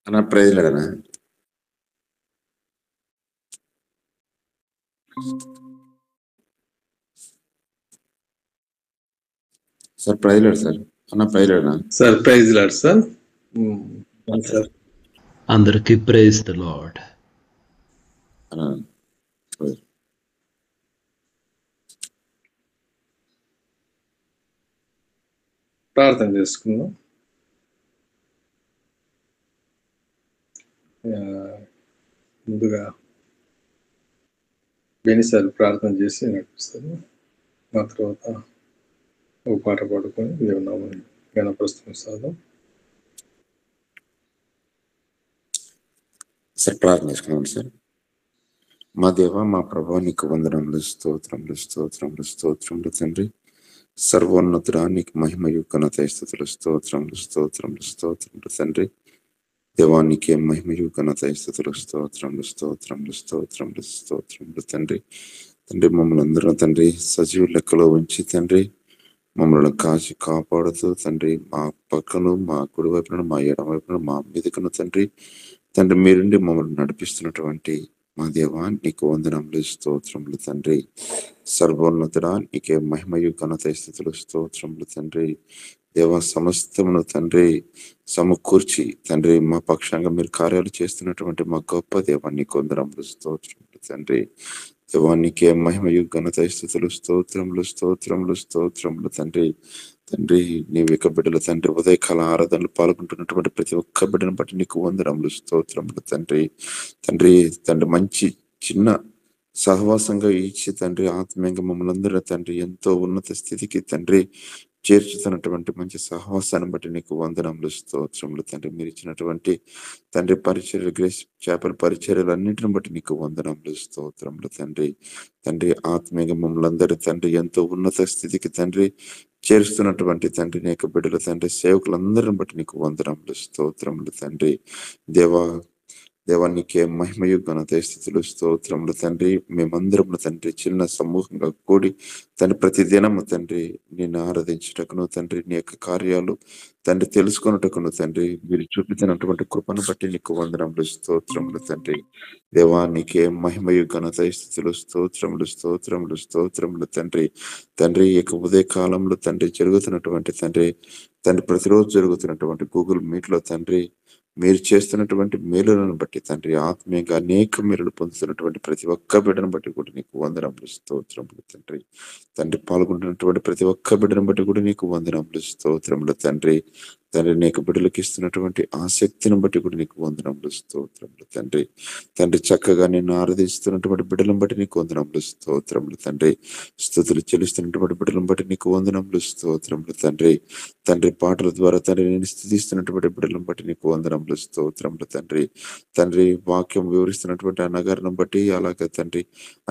అన్న ప్రైజ్లాడనా sir? Praise lord sir. అన్న ప్రైజ్లాడనా sir? Praise lord sir. Sir అందరికీ ప్రైజ్ ద లార్డ్. అన్న ప్రార్థన చేసుకుందాం. ముందుగా బెనిసార్ ప్రార్థన చేసి నడిపిస్తారు. ఆ తర్వాత ఒక పాట పాడుకొని దేవునామని గణపరుస్తున్న సాధం. సార్ ప్రార్థన చేసుకున్నాను సార్. మా దేవ, మా ప్రభా, నీకు వందనములు, స్తోత్రములు, స్తోత్రములు, స్తోత్రములు తండ్రి. సర్వోన్నతుడా, నీకు మహిమయు ఘనత స్తుతులు, స్తోత్రములు, స్తోత్రములు, స్తోత్రములు తండ్రి. దేవానికి మహిమయు ఘనత స్తుతులు, స్తోత్రములు, స్తోత్రములు, స్తోత్రములు, స్తోత్రములు తండ్రి. తండ్రి, మమ్మల్ని అందరూ తండ్రి సజీవ లెక్కలో ఉంచి తండ్రి మమ్మల్ని కాచి కాపాడుతూ తండ్రి, మా పక్కను, మా కుడి వైపున, మా ఎడమ వైపున, మా మీదకును తండ్రి తండ్రి మీరుండి మమ్మల్ని నడిపిస్తున్నటువంటి మా దేవా, నీకు వందనములు, స్తోత్రములు తండ్రి. సర్వోన్నతుడా, నీకే మహిమయు ఘనత స్తుతులు, స్తోత్రములు తండ్రి. దేవ, సమస్తమును తండ్రి సమకూర్చి తండ్రి మా పక్షంగా మీరు కార్యాలు చేస్తున్నటువంటి మా గొప్ప దేవా, నీకు వందనములు, స్తోత్రములు తండ్రి. దేవానికే మహిమయు ఘనత స్తుతులు, స్తోత్రములు, స్తోత్రములు, స్తోత్రములు తండ్రి. తండ్రి, నీ యొక్క బిడ్డలు తండ్రి ఉదయకాల ఆరాధనలు పాల్గొంటున్నటువంటి ప్రతి ఒక్క బిడ్డను బట్టి నీకు వందనములు, స్తోత్రములు తండ్రి. తండ్రి తండ్రి మంచి చిన్న సహవాసంగా ఇచ్చి తండ్రి ఆత్మీయంగా మమ్మల్ని అందరూ తండ్రి ఎంతో ఉన్నత స్థితికి తండ్రి చేర్చుతున్నటువంటి మంచి సహవాసాన్ని బట్టి నీకు వందనములు, స్తోత్రములు తండ్రి. మీరు ఇచ్చినటువంటి తండ్రి పరిచర్యలు, గ్రేస్ చేపల పరిచర్యలు అన్నింటిని బట్టి నీకు వందనములు, స్తోత్రములు తండ్రి. తండ్రి ఆత్మీయంగా మమ్మల్ని అందరూ తండ్రి ఎంతో ఉన్నత స్థితికి తండ్రి చేరుస్తున్నటువంటి తండ్రి నీ యొక్క బిడ్డలు తండ్రి సేవకులందరిని బట్టి నీకు వందనములు, స్తోత్రములు తండ్రి. దేవానికే మహిమయు ఘనత స్తుతులు, స్తోత్రములు తండ్రి. మేమందరము తండ్రి చిన్న సమూహంగా కూడి తండ్రి ప్రతి దినము తండ్రి నిన్ను ఆరాధించుటకును తండ్రి నీ యొక్క కార్యాలు తండ్రి తెలుసుకున్నటకును తండ్రి మీరు చూపించినటువంటి కృపను బట్టి నీకు వందనములు, స్తోత్రములు తండ్రి. దేవానికే మహిమయు ఘనత స్తుతులు, స్తోత్రములు, స్తోత్రములు, స్తోత్రములు తండ్రి. తండ్రి ఈ యొక్క ఉదయ కాలంలో తండ్రి జరుగుతున్నటువంటి తండ్రి ప్రతిరోజు జరుగుతున్నటువంటి గూగుల్ మీట్ లో తండ్రి మీరు చేస్తున్నటువంటి మేలులను బట్టి తండ్రి ఆత్మీయంగా అనేక మేలులు పొందుతున్నటువంటి ప్రతి ఒక్క బిడ్డను బట్టి కూడా నీకు వందనములు, స్తోత్రములు తండ్రి. తండ్రి పాల్గొంటున్నటువంటి ప్రతి ఒక్క బిడ్డను బట్టి కూడా నీకు వందనములు, స్తోత్రములు తండ్రి. తండ్రి నీకు బిడ్డలకు ఇస్తున్నటువంటి ఆసక్తిని బట్టి కూడా నీకు వందనములు, స్తోత్రములు తండ్రి. తండ్రి చక్కగా నిన్ను ఆరాధిస్తున్నటువంటి బిడ్డలను బట్టి నీకు వందనములు, స్తోత్రములు తండ్రి. స్తుతులు చెల్లిస్తున్నటువంటి బిడ్డలను బట్టి నీకు వందనములు, స్తోత్రములు తండ్రి. తండ్రి పాటల ద్వారా తండ్రి నేను స్థుతిస్తున్నటువంటి బిడ్డలను బట్టి నీకు వందనములు, స్తోత్రములు తండ్రి. తండ్రి వాక్యం వివరిస్తున్నటువంటి ఆ నగరం బట్టి అలాగే తండ్రి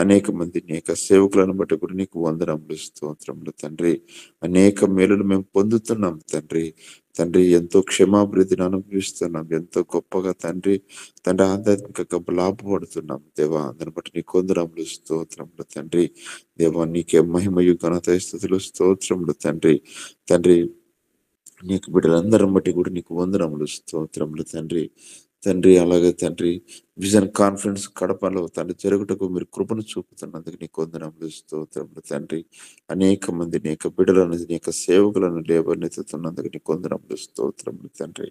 అనేక మంది అనేక సేవకులను బట్టి కూడా నీకు వందనములు, స్తోత్రములు తండ్రి. అనేక మేలులు మేము పొందుతున్నాం తండ్రి. తండ్రి ఎంతో క్షమాభివృద్ధిని అనుభవిస్తున్నాం, ఎంతో గొప్పగా తండ్రి ఆధ్యాత్మికంగా లాభపడుతున్నాం దేవా. దాన్ని బట్టి నీకు వందనములు, స్తోత్రములు తండ్రి. దేవా నీకే మహిమయు ఘనత స్తుతులు, స్తోత్రములు తండ్రి. తండ్రి నీకు బిడ్డలందరం బట్టి కూడా నీకు వందనములు, స్తోత్రములు తండ్రి. తండ్రి అలాగే తండ్రి విజన్ కాన్ఫరెన్స్ కడపలో తండ్రి జరుగుటకు మీరు కృపను చూపుతున్నందుకు నీకు వందనములు, స్తోత్రములు తండ్రి. అనేక మంది అనేక బిడ్డలను అనేక సేవకులను లేవనెత్తుతున్నందుకు నీకు వందనములు, స్తోత్రములు తండ్రి.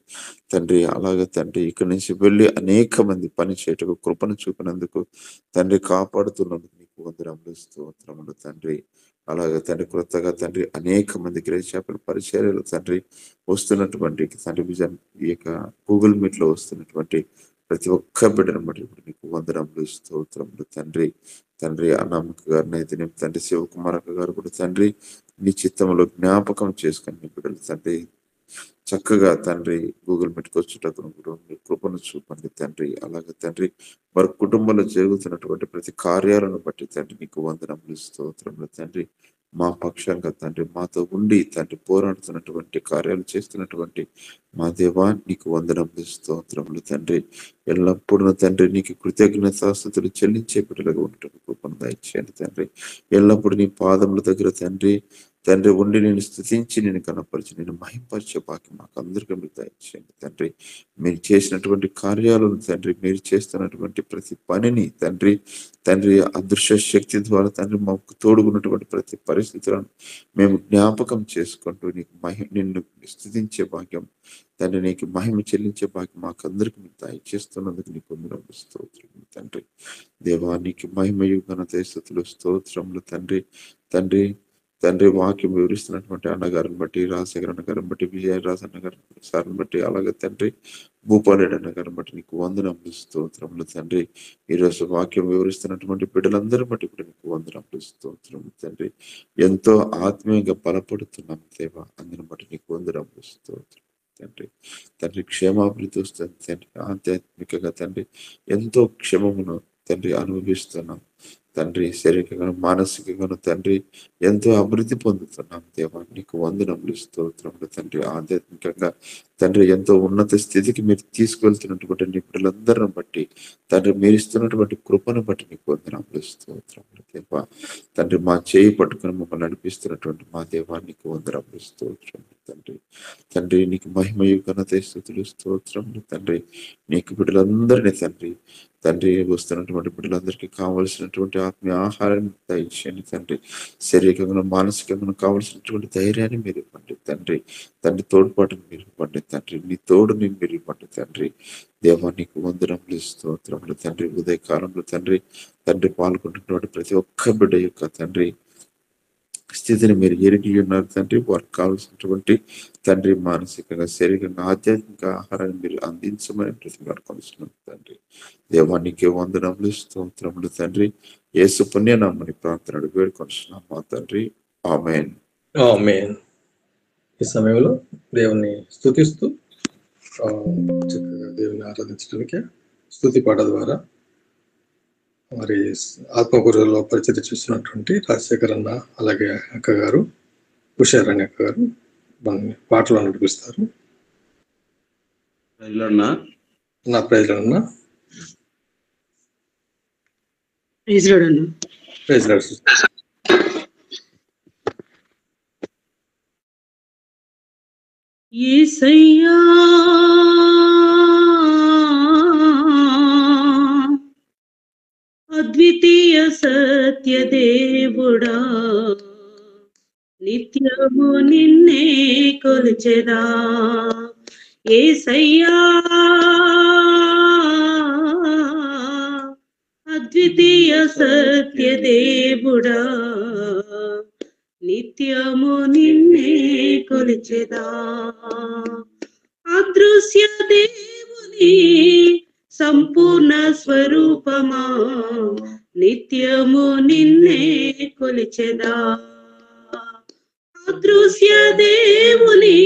తండ్రి అలాగే తండ్రి ఇక్కడి నుంచి వెళ్ళి అనేక మంది పని చేయటకు కృపను చూపినందుకు తండ్రి కాపాడుతున్నందుకు నీకు వందనములు, స్తోత్రములు తండ్రి. అలాగే తండ్రి క్రొత్తగా తండ్రి అనేక మంది గ్రేస్ చేపల పరిచర్యలు తండ్రి వస్తున్నటువంటి తండ్రి విజన్ ఈ యొక్క గూగుల్ మీట్ లో వస్తున్నటువంటి ప్రతి ఒక్క బిడ్డను బట్టి నీకు వందనములు, స్తోత్రములు తండ్రి. తండ్రి అనామిక గారిని అయితే తండ్రి శివకుమారక్క గారు కూడా తండ్రి నీ చిత్తంలో జ్ఞాపకం చేసుకుని నీ బిడ్డలు తండ్రి చక్కగా తండ్రి గూగుల్ మీట్కి వచ్చేటప్పుడు కూడా మీ కృపను చూపండి తండ్రి. అలాగే తండ్రి వారి కుటుంబంలో జరుగుతున్నటువంటి ప్రతి కార్యాలను బట్టి తండ్రి నీకు వందనములు, స్తోత్రములు తండ్రి. మా పక్షంగా తండ్రి మాతో ఉండి తండ్రి పోరాడుతున్నటువంటి కార్యాలు చేస్తున్నటువంటి మా దేవా నీకు వందనములు, స్తోత్రములు తండ్రి. ఎల్లప్పుడూ తండ్రి నీకు కృతజ్ఞతాస్తుతులు చెల్లించే బిడ్డలుగా ఉండటం కృపను దయచేయండి తండ్రి. ఎల్లప్పుడూ నీ పాదముల దగ్గర తండ్రి తండ్రి ఉండి నేను స్తుతించి నేను కనపరిచి నేను మహింపరిచే భాగ్యం మాకు అందరికీ మీరు దయచేయండి తండ్రి. మీరు చేసినటువంటి కార్యాలను తండ్రి, మీరు చేస్తున్నటువంటి ప్రతి పనిని తండ్రి అదృశ్య శక్తి ద్వారా తండ్రి మాకు తోడుగున్నటువంటి ప్రతి పరిస్థితులను మేము జ్ఞాపకం చేసుకుంటూ నిన్ను స్తుతించే భాగ్యం తండ్రి, నీకు మహిమ చెల్లించే భాగ్యం మాకు అందరికీ మీరు దయచేస్తున్నందుకు నీకు వందనములు స్తోత్రములు తండ్రి. దేవా నీకు మహిమయు ఘనత స్తుతులు స్తోత్రములు తండ్రి వాక్యం వివరిస్తున్నటువంటి అన్నగారిని బట్టి, రాజశేఖర్ అన్నగారిని బట్టి, విజయరాజు అన్నగారి సార్ని బట్టి, అలాగే తండ్రి భూపాలరెడ్డి అన్నగారిని బట్టి నీకు వందనములు స్తోత్రములు తండ్రి. ఈరోజు వాక్యం వివరిస్తున్నటువంటి బిడ్డలందరిని బట్టి కూడా నీకు వందనములు స్తోత్రములు తండ్రి. ఎంతో ఆత్మీయంగా బలపడుతున్నాం దేవా, అందుని బట్టి నీకు వందనములు స్తోత్రం తండ్రి. క్షేమాభివృద్ధి వస్తుంది తండ్రి, ఆధ్యాత్మికంగా తండ్రి ఎంతో క్షేమమును తండ్రి అనుభవిస్తున్నాం తండ్రి. శారీరకంగా మానసికంగాను తండ్రి ఎంతో అభివృద్ధి పొందుతున్నాం దేవా, నీకు వందనములు స్తోత్రములు తండ్రి. ఆధ్యాత్మికంగా తండ్రి ఎంతో ఉన్నత స్థితికి మీరు తీసుకువెళ్తున్నటువంటి నీ బిడ్డలందరిని బట్టి తండ్రి, మీరు ఇస్తున్నటువంటి కృపను బట్టి నీకు వందనములు స్తోత్రములు దేవా తండ్రి. మా చేయి పట్టుకుని మమ్మల్ని నడిపిస్తున్నటువంటి మా దేవా నీకు వందనములు స్తోత్రములు తండ్రి. నీకు మహిమయు ఘనత స్తుతులు స్తోత్రములు తండ్రి. నీకు బిడ్డలందరినీ తండ్రి వస్తున్నటువంటి బిడ్డలందరికీ కావలసినటువంటి ఆత్మీయ ఆహారాన్ని దయచేయండి తండ్రి. శారీరకంగా మానసికంగా కావలసినటువంటి ధైర్యాన్ని మీరు ఇవ్వండి తండ్రి. తోడ్పాటును మీరు ఇవ్వండి తండ్రి. నీ తోడుని మీరు ఇవ్వండి తండ్రి. దేవా నీకు వందనములు స్తోత్రములు తండ్రి. ఉదయకాలంలో తండ్రి పాల్గొంటున్నటువంటి ప్రతి ఒక్క బిడ్డ యొక్క తండ్రి స్థితిని మీరు ఎరిగి ఉన్నారు తండ్రి. వారికి కావాల్సినటువంటి తండ్రి మానసికంగా, శారీరకంగా, ఆధ్యాత్మిక ఆహారాన్ని మీరు అందించమని ప్రతిమాడుకొనిస్తున్నాం తండ్రి. దేవానికి వందనములు స్తోత్రములు తండ్రి. యేసు పుణ్యనామని ప్రార్థన వేడుకొనిస్తున్నాం మా తండ్రి. ఆమేన్. ఆమేన్. ఈ సమయంలో దేవుని స్తుతిస్తూ చక్కగా దేవుని ఆరాధించడానికి స్తుతి పాట ద్వారా మరి ఆత్మకూరులో పరిచయం చేస్తున్నటువంటి రాజశేఖర్ అన్న, అలాగే అక్క గారు, ఉషారాణి అక్క గారు మన పాటలు నడిపిస్తారు. నా ప్రజలన్నా యేసయ్యా అద్వితీయ సత్య దేవుడా, నిత్యము నిన్నే కొలిచెదా. యేసయ్యా అద్వితీయ సత్య దేవుడా, నిత్యము నిన్నే కొలిచెదా. అదృశ్య దేవుని సంపూర్ణ స్వరూపమా, నిత్యము నిన్నే కొలిచెదా. అదృశ్య దేవుని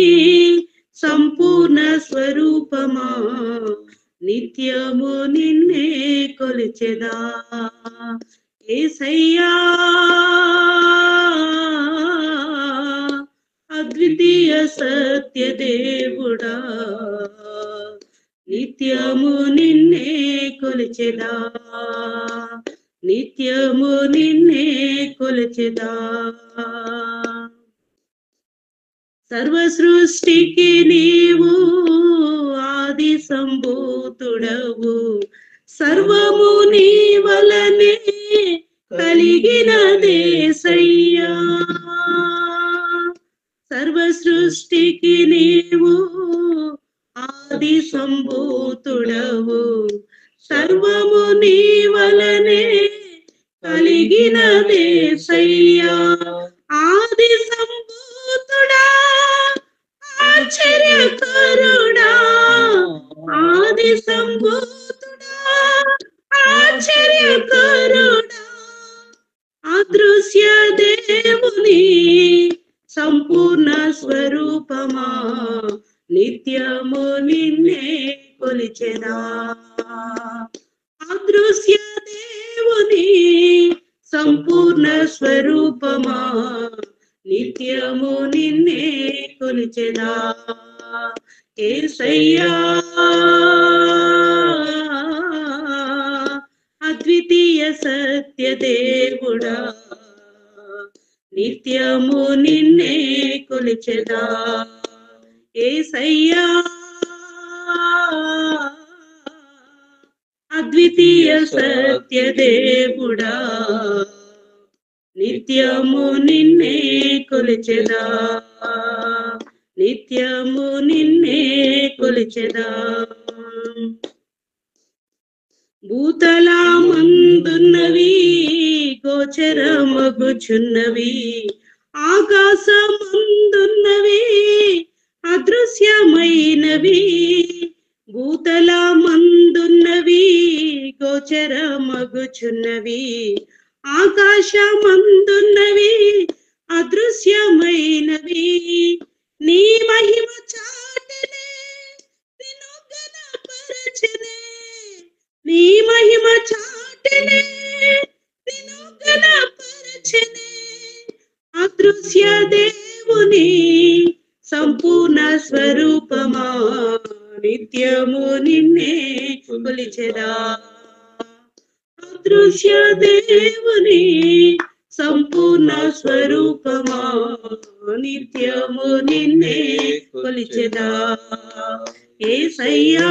సంపూర్ణ స్వరూపమా, నిత్యము నిన్నే కొలిచెదా. యేసయ్యా అద్వితీయ సత్య దేవుడా, నిత్యము నిన్నే కొలిచెదా, నిత్యము నిన్నే కొలిచెదా. సర్వ సృష్టికి నీవు ఆది సంభూతుడవు, సర్వము నీ వలనే కలిగినదేసయ్యా. సర్వ సృష్టికి నీవు ఆది సంభూతుడవు, సర్వము నీ వలనే కలిగినదేసయ్యా. ఆది సంభూతుడా, ఆశ్చర్యకరుడా, ఆది సంభూతుడా, ఆశ్చర్యకరుడా. అదృశ్య దేవుని సంపూర్ణ స్వరూపమా, నిత్యము నిన్నే కొలిచెదా. అదృశ్య దేవుని సంపూర్ణ స్వరూపమా, నిత్యము నిన్నే కొలిచెదా. యేసయ్యా అద్వితీయ సత్య దేవుడా, నిత్యము నిన్నే కొలిచెదా. యేసయ్యా అద్వితీయ సత్య దేవుడా, నిత్యము నిన్నే కొలిచెదా, నిత్యము నిన్నే కొలిచెదా. భూతలమందున్నవి గోచరమగుచున్నవి, ఆకాశమందున్నవి అదృశ్యమైనవి. భూతలమందున్నవి గోచరమగుచున్నవి, ఆకాశమందున్నవి అదృశ్యమైనవి. నీ మహిమ చాటనే నిన్ను ఘనపరచెనే, నీ మహిమ చాటనే నిన్ను ఘనపరచెనే. అదృశ్య దేవుని సంపూర్ణ స్వరూపమా, నిత్యము నిన్నే కొలిచెదా. అదృశ్య దేవుని సంపూర్ణ స్వరూపమా, నిత్యము నిన్నే కొలిచెదా. యేసయ్యా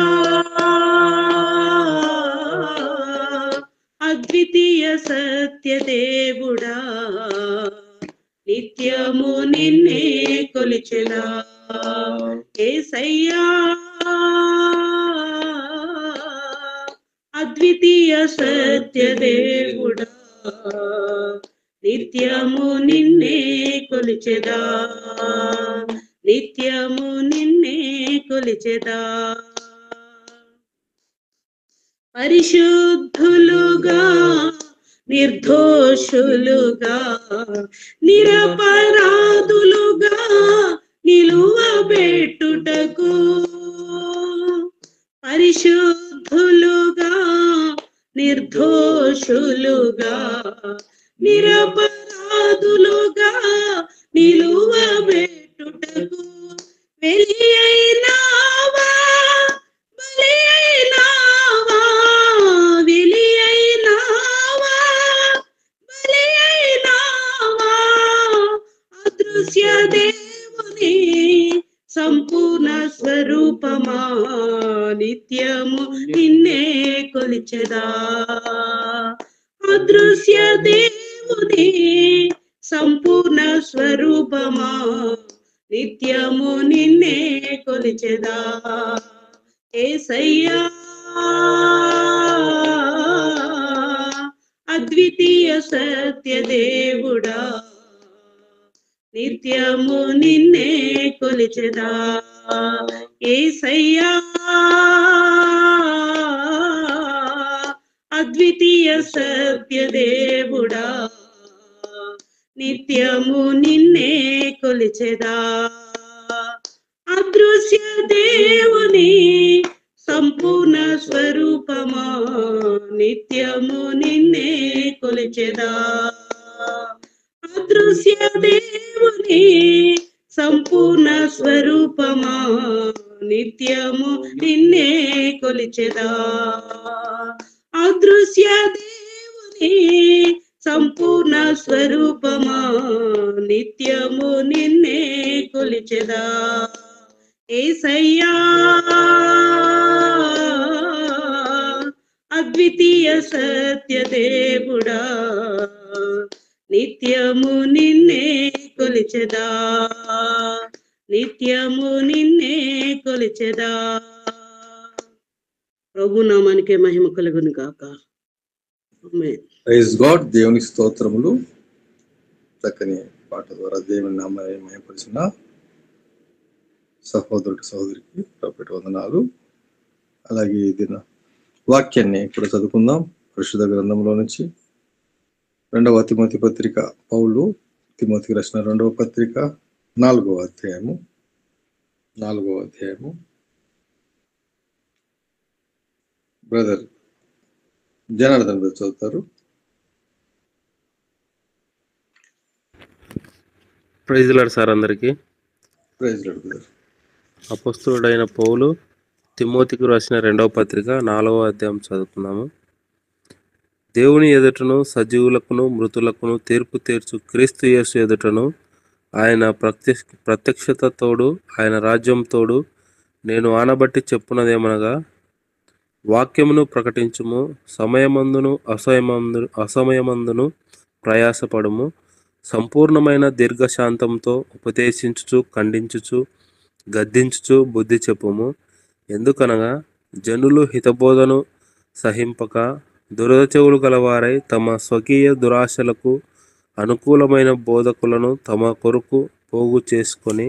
అద్వితీయ సత్య దేవుడా, నిత్యము నిన్నే కొలిచెదా. యేసయ్యా అద్వితీయ సత్య దేవుడా, నిత్యము నిన్నే కొలిచెదా, నిత్యము నిన్నే కొలిచెదా. పరిశుద్ధులుగా నిర్దోషులుగా నిరపరాధులుగా నిలువబెట్టుటకు, పరిశుద్ధులుగా నిర్దోషులుగా నిరపరాధులుగా నిలువబెట్టుటకు వెలి అయినావా, బలి అయినావా, వెలి అయినావా, బలి అయినావా. అదృశ్య దేవుని సంపూర్ణ స్వరూపమా, నిత్యము నిన్నే కొలిచెదా. అదృశ్య దేవుని సంపూర్ణ స్వరూపమా, నిత్యము నిన్నే కొలిచెదా. యేసయ్యా అద్వితీయ సత్య దేవుడా, నిత్యము నిన్నే కొలిచెదా. యేసయ్యా అద్వితీయ సత్య దేవుడా, నిత్యము నిన్నే కొలిచెదా. అదృశ్య దేవుని సంపూర్ణ స్వరూపమా, నిత్యము నిన్నే కొలిచెదా. అదృశ్య దేవుని సంపూర్ణ స్వరూపమా, నిత్యము నిన్నే కొలిచెదా. అదృశ్య దేవుని సంపూర్ణ స్వరూపమా, నిత్యము నిన్నే కొలిచెదా. యేసయ్యా అద్వితీయ సత్య దేవుడా, నిత్యము నిన్నే కొలిచెదా, నిత్యము నిన్నే కొలిచెదా. ప్రభు నామానికే మహిమ కలుగును గాక. ఆమేన్. Praise god. దేవునికి స్తోత్రములు. చక్కని పాట ద్వారా దేవుని నామాన్ని మహిమపరిచిన సహోదరుడు సహోదరికి ప్రభువుకి వందనాలు. అలాగే ఈ దిన వాక్యాన్ని ఇప్పుడు చదువుకుందాం. పరిశుద్ధ గ్రంథంలో నుంచి 2వ తిమోతి పత్రిక, పౌలు తిమోతికి రాసిన 2వ పత్రిక 4వ అధ్యాయము బ్రదర్ జనార్దన్ బ్రదర్ చదువుతారు. ప్రైజ్ లార్డ్ సార్ అందరికీ. Praise lord brother. అపొస్తలుడైన పౌలు తిమోతికి రాసిన 2వ పత్రిక 4వ అధ్యాయం చదువుకున్నాము. దేవుని ఎదుటను సజీవులకును మృతులకును తీర్పు తీర్చు క్రీస్తు యేసు ఎదుటను ఆయన ప్రత్యక్షత తోడు ఆయన రాజ్యం తోడు నేను ఆనబట్టి చెప్పున్నదేమనగా, వాక్యమును ప్రకటించుము, సమయమందును అసమయమందును ప్రయాసపడుము, సంపూర్ణమైన దీర్ఘశాంతంతో ఉపదేశించుచు ఖండించుచు గద్దించుచు బుద్ధి చెప్పుము. ఎందుకనగా జనులు హితబోధను సహింపక దురదచెవులు గలవారై తమ స్వకీయ దురాశలకు అనుకూలమైన బోధకులను తమ కొరకు పోగు చేసుకొని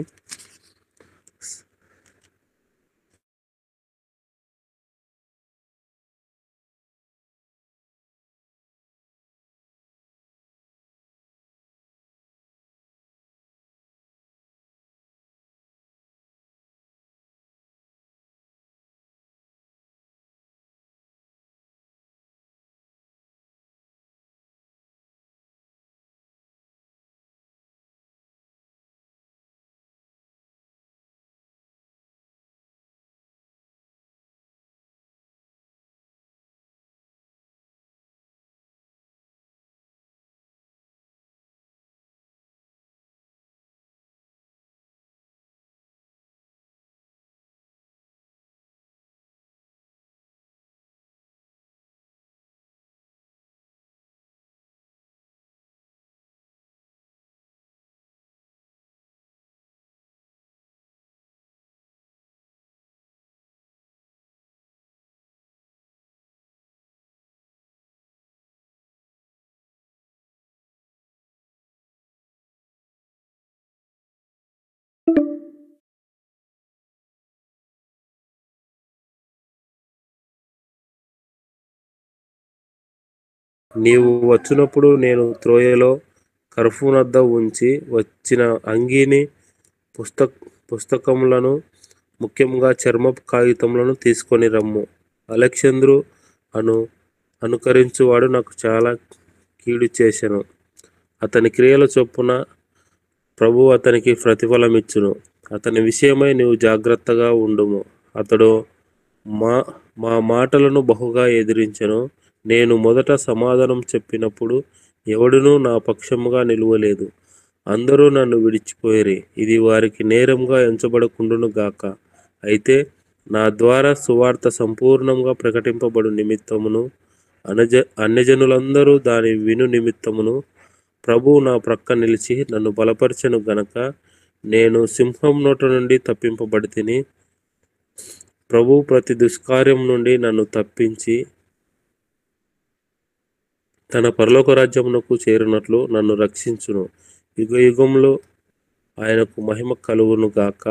నీవు వచ్చినప్పుడు నేను త్రోయలో కర్ఫూనద్ద ఉంచి వచ్చిన అంగీని పుస్తకములను ముఖ్యంగా చర్మపు కాగితములను తీసుకొని రమ్ము. అలెగ్జాంద్రు అనుకరించువాడు నాకు చాలా కీడు చేసెను. అతని క్రియల చొప్పున ప్రభువు అతనికి ప్రతిఫలమిచ్చును. అతని విషయమై నీవు జాగ్రత్తగా ఉండుము. అతడు మా మాటలను బహుగా ఎదిరించెను. నేను మొదట సమాధానం చెప్పినప్పుడు ఎవడునూ నా పక్షముగా నిలువలేదు. అందరూ నన్ను విడిచిపోయిరి. ఇది వారికి నేరంగా ఎంచబడకుండును గాక. అయితే నా ద్వారా సువార్త సంపూర్ణంగా ప్రకటింపబడు నిమిత్తమును అన్యజనులందరూ దాని విను నిమిత్తమును ప్రభువు నా ప్రక్క నిలిచి నన్ను బలపరచెను గనక నేను సింహం నోట నుండి తప్పింపబడి తిని. ప్రభువు ప్రతి దుష్కార్యం నుండి నన్ను తప్పించి తన పరలోక రాజ్యమునకు చేరినట్లు నన్ను రక్షించును. యుగ యుగంలో ఆయనకు మహిమ కలుగును గాక.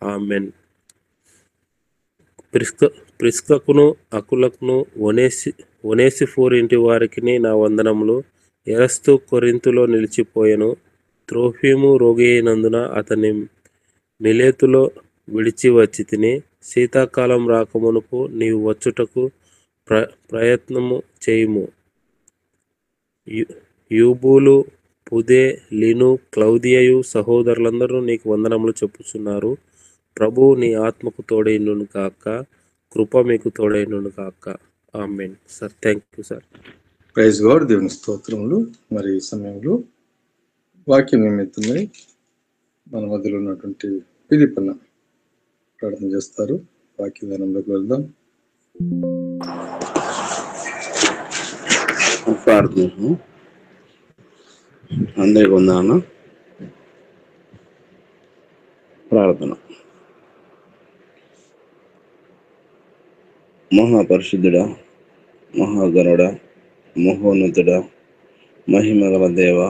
ఆమెన్. ప్రిస్కకును అకులకును ఒనేసిఫోరు ఇంటి వారికి నా వందనములు. ఎరస్తు కొరింతులో నిలిచిపోయెను. త్రోఫిము రోగి అయినందున అతని మిలేతులో విడిచి వచ్చి తిని. శీతాకాలం రాకమునుపు నీవు వచ్చుటకు ప్రయత్నము చేయుము. యూబూలు, పుదే, లిను, క్లౌదియయు సహోదరులందరూ నీకు వందనములు చెప్పుచున్నారు. ప్రభువు నీ ఆత్మకు తోడైండును గాక. కృప మీకు తోడైండును గాక. ఆమేన్. Sir, thank you sir. Praise god. దేవుని స్తోత్రములు. మరి ఈ సమయంలో వాక్యం నిమిత్తమై మన మధ్యలో ఉన్నటువంటి ఫిలిప్పన్న ప్రార్థన చేస్తారు. వాక్య ధ్యానంలోకి వెళ్దాం. ప్రార్థన. అందరికి వందనాలు. ప్రార్థన. మహాపరిశుద్ధుడా, మహాగణుడా, మహోన్నతుడా, మహిమగల దేవ,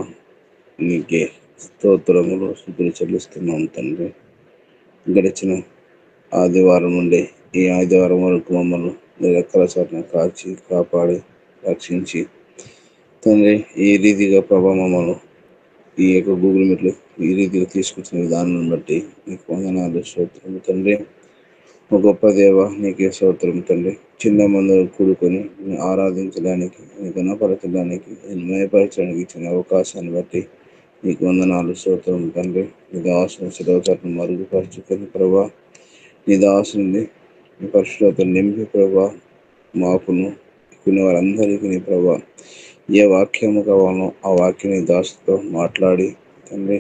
నీకే స్తోత్రములు స్తుతులు చెల్లిస్తున్నాం తండ్రి. గడిచిన ఆదివారం నుండి ఈ ఆదివారం వరకు మమ్మల్ని రెక్కల చాటున కాచి కాపాడి రక్షించి తండ్రి ఈ రీతిగా ప్రభావ మమ్మల్ని ఈ యొక్క గూగుల్ మీట్లు ఈ రీతిగా తీసుకొచ్చిన విధానం బట్టి నీకు వందనాలు, స్తోత్రము తండ్రి. ఒక గొప్ప దేవ, నీకే స్తోత్రం తండ్రి. చిన్న మందులు కూడుకొని ఆరాధించడానికి, గణపరచడానికి, మయపరచడానికి ఇచ్చిన అవకాశాన్ని బట్టి నీకు వందనాలు, స్తోత్రం తండ్రి. నీ దాసుని శిరోచాటును మరుగుపరుచుకొని ప్రభా, నీ దాసుని నీ పరిశుభ్రతను నింపి ప్రభా, మాకును కునే వారందరికీ నీ ప్రభా ఏ వాక్యము కావాలో ఆ వాక్యాన్ని దాసుతో మాట్లాడి తండ్రి,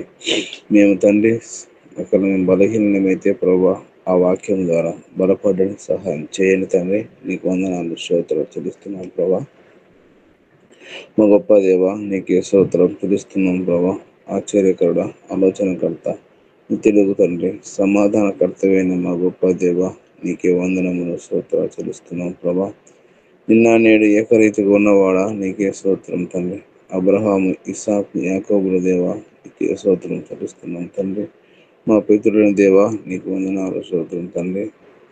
మేము తండ్రి అక్కడ మేము బలహీనమైతే ప్రభా ఆ వాక్యం ద్వారా బలపడడానికి సహాయం చేయండి తండ్రి. నీకు వందనాలు స్తోత్రాలు చెల్లిస్తున్నాం ప్రభా. మా గొప్ప దేవ నీకే స్తోత్రం చెల్లిస్తున్నాం ప్రభా. ఆశ్చర్యకరుడ, ఆలోచనకర్త, తెలుగు తండ్రి, సమాధానకర్తమైన మా గొప్ప దేవ నీకే వందనములు స్తోత్రాలు చెల్లిస్తున్నాం ప్రభా. నిన్న నేడు ఏకరీతిగా ఉన్నవాడా నీకే స్తోత్రం తండ్రి. అబ్రహాము, ఇస్సాకు, యాకోబుల దేవ నీకే స్తోత్రం చెల్లిస్తున్నాం తండ్రి. మా పితృని దేవ నీకు వందనాలు స్తోత్రం తండ్రి.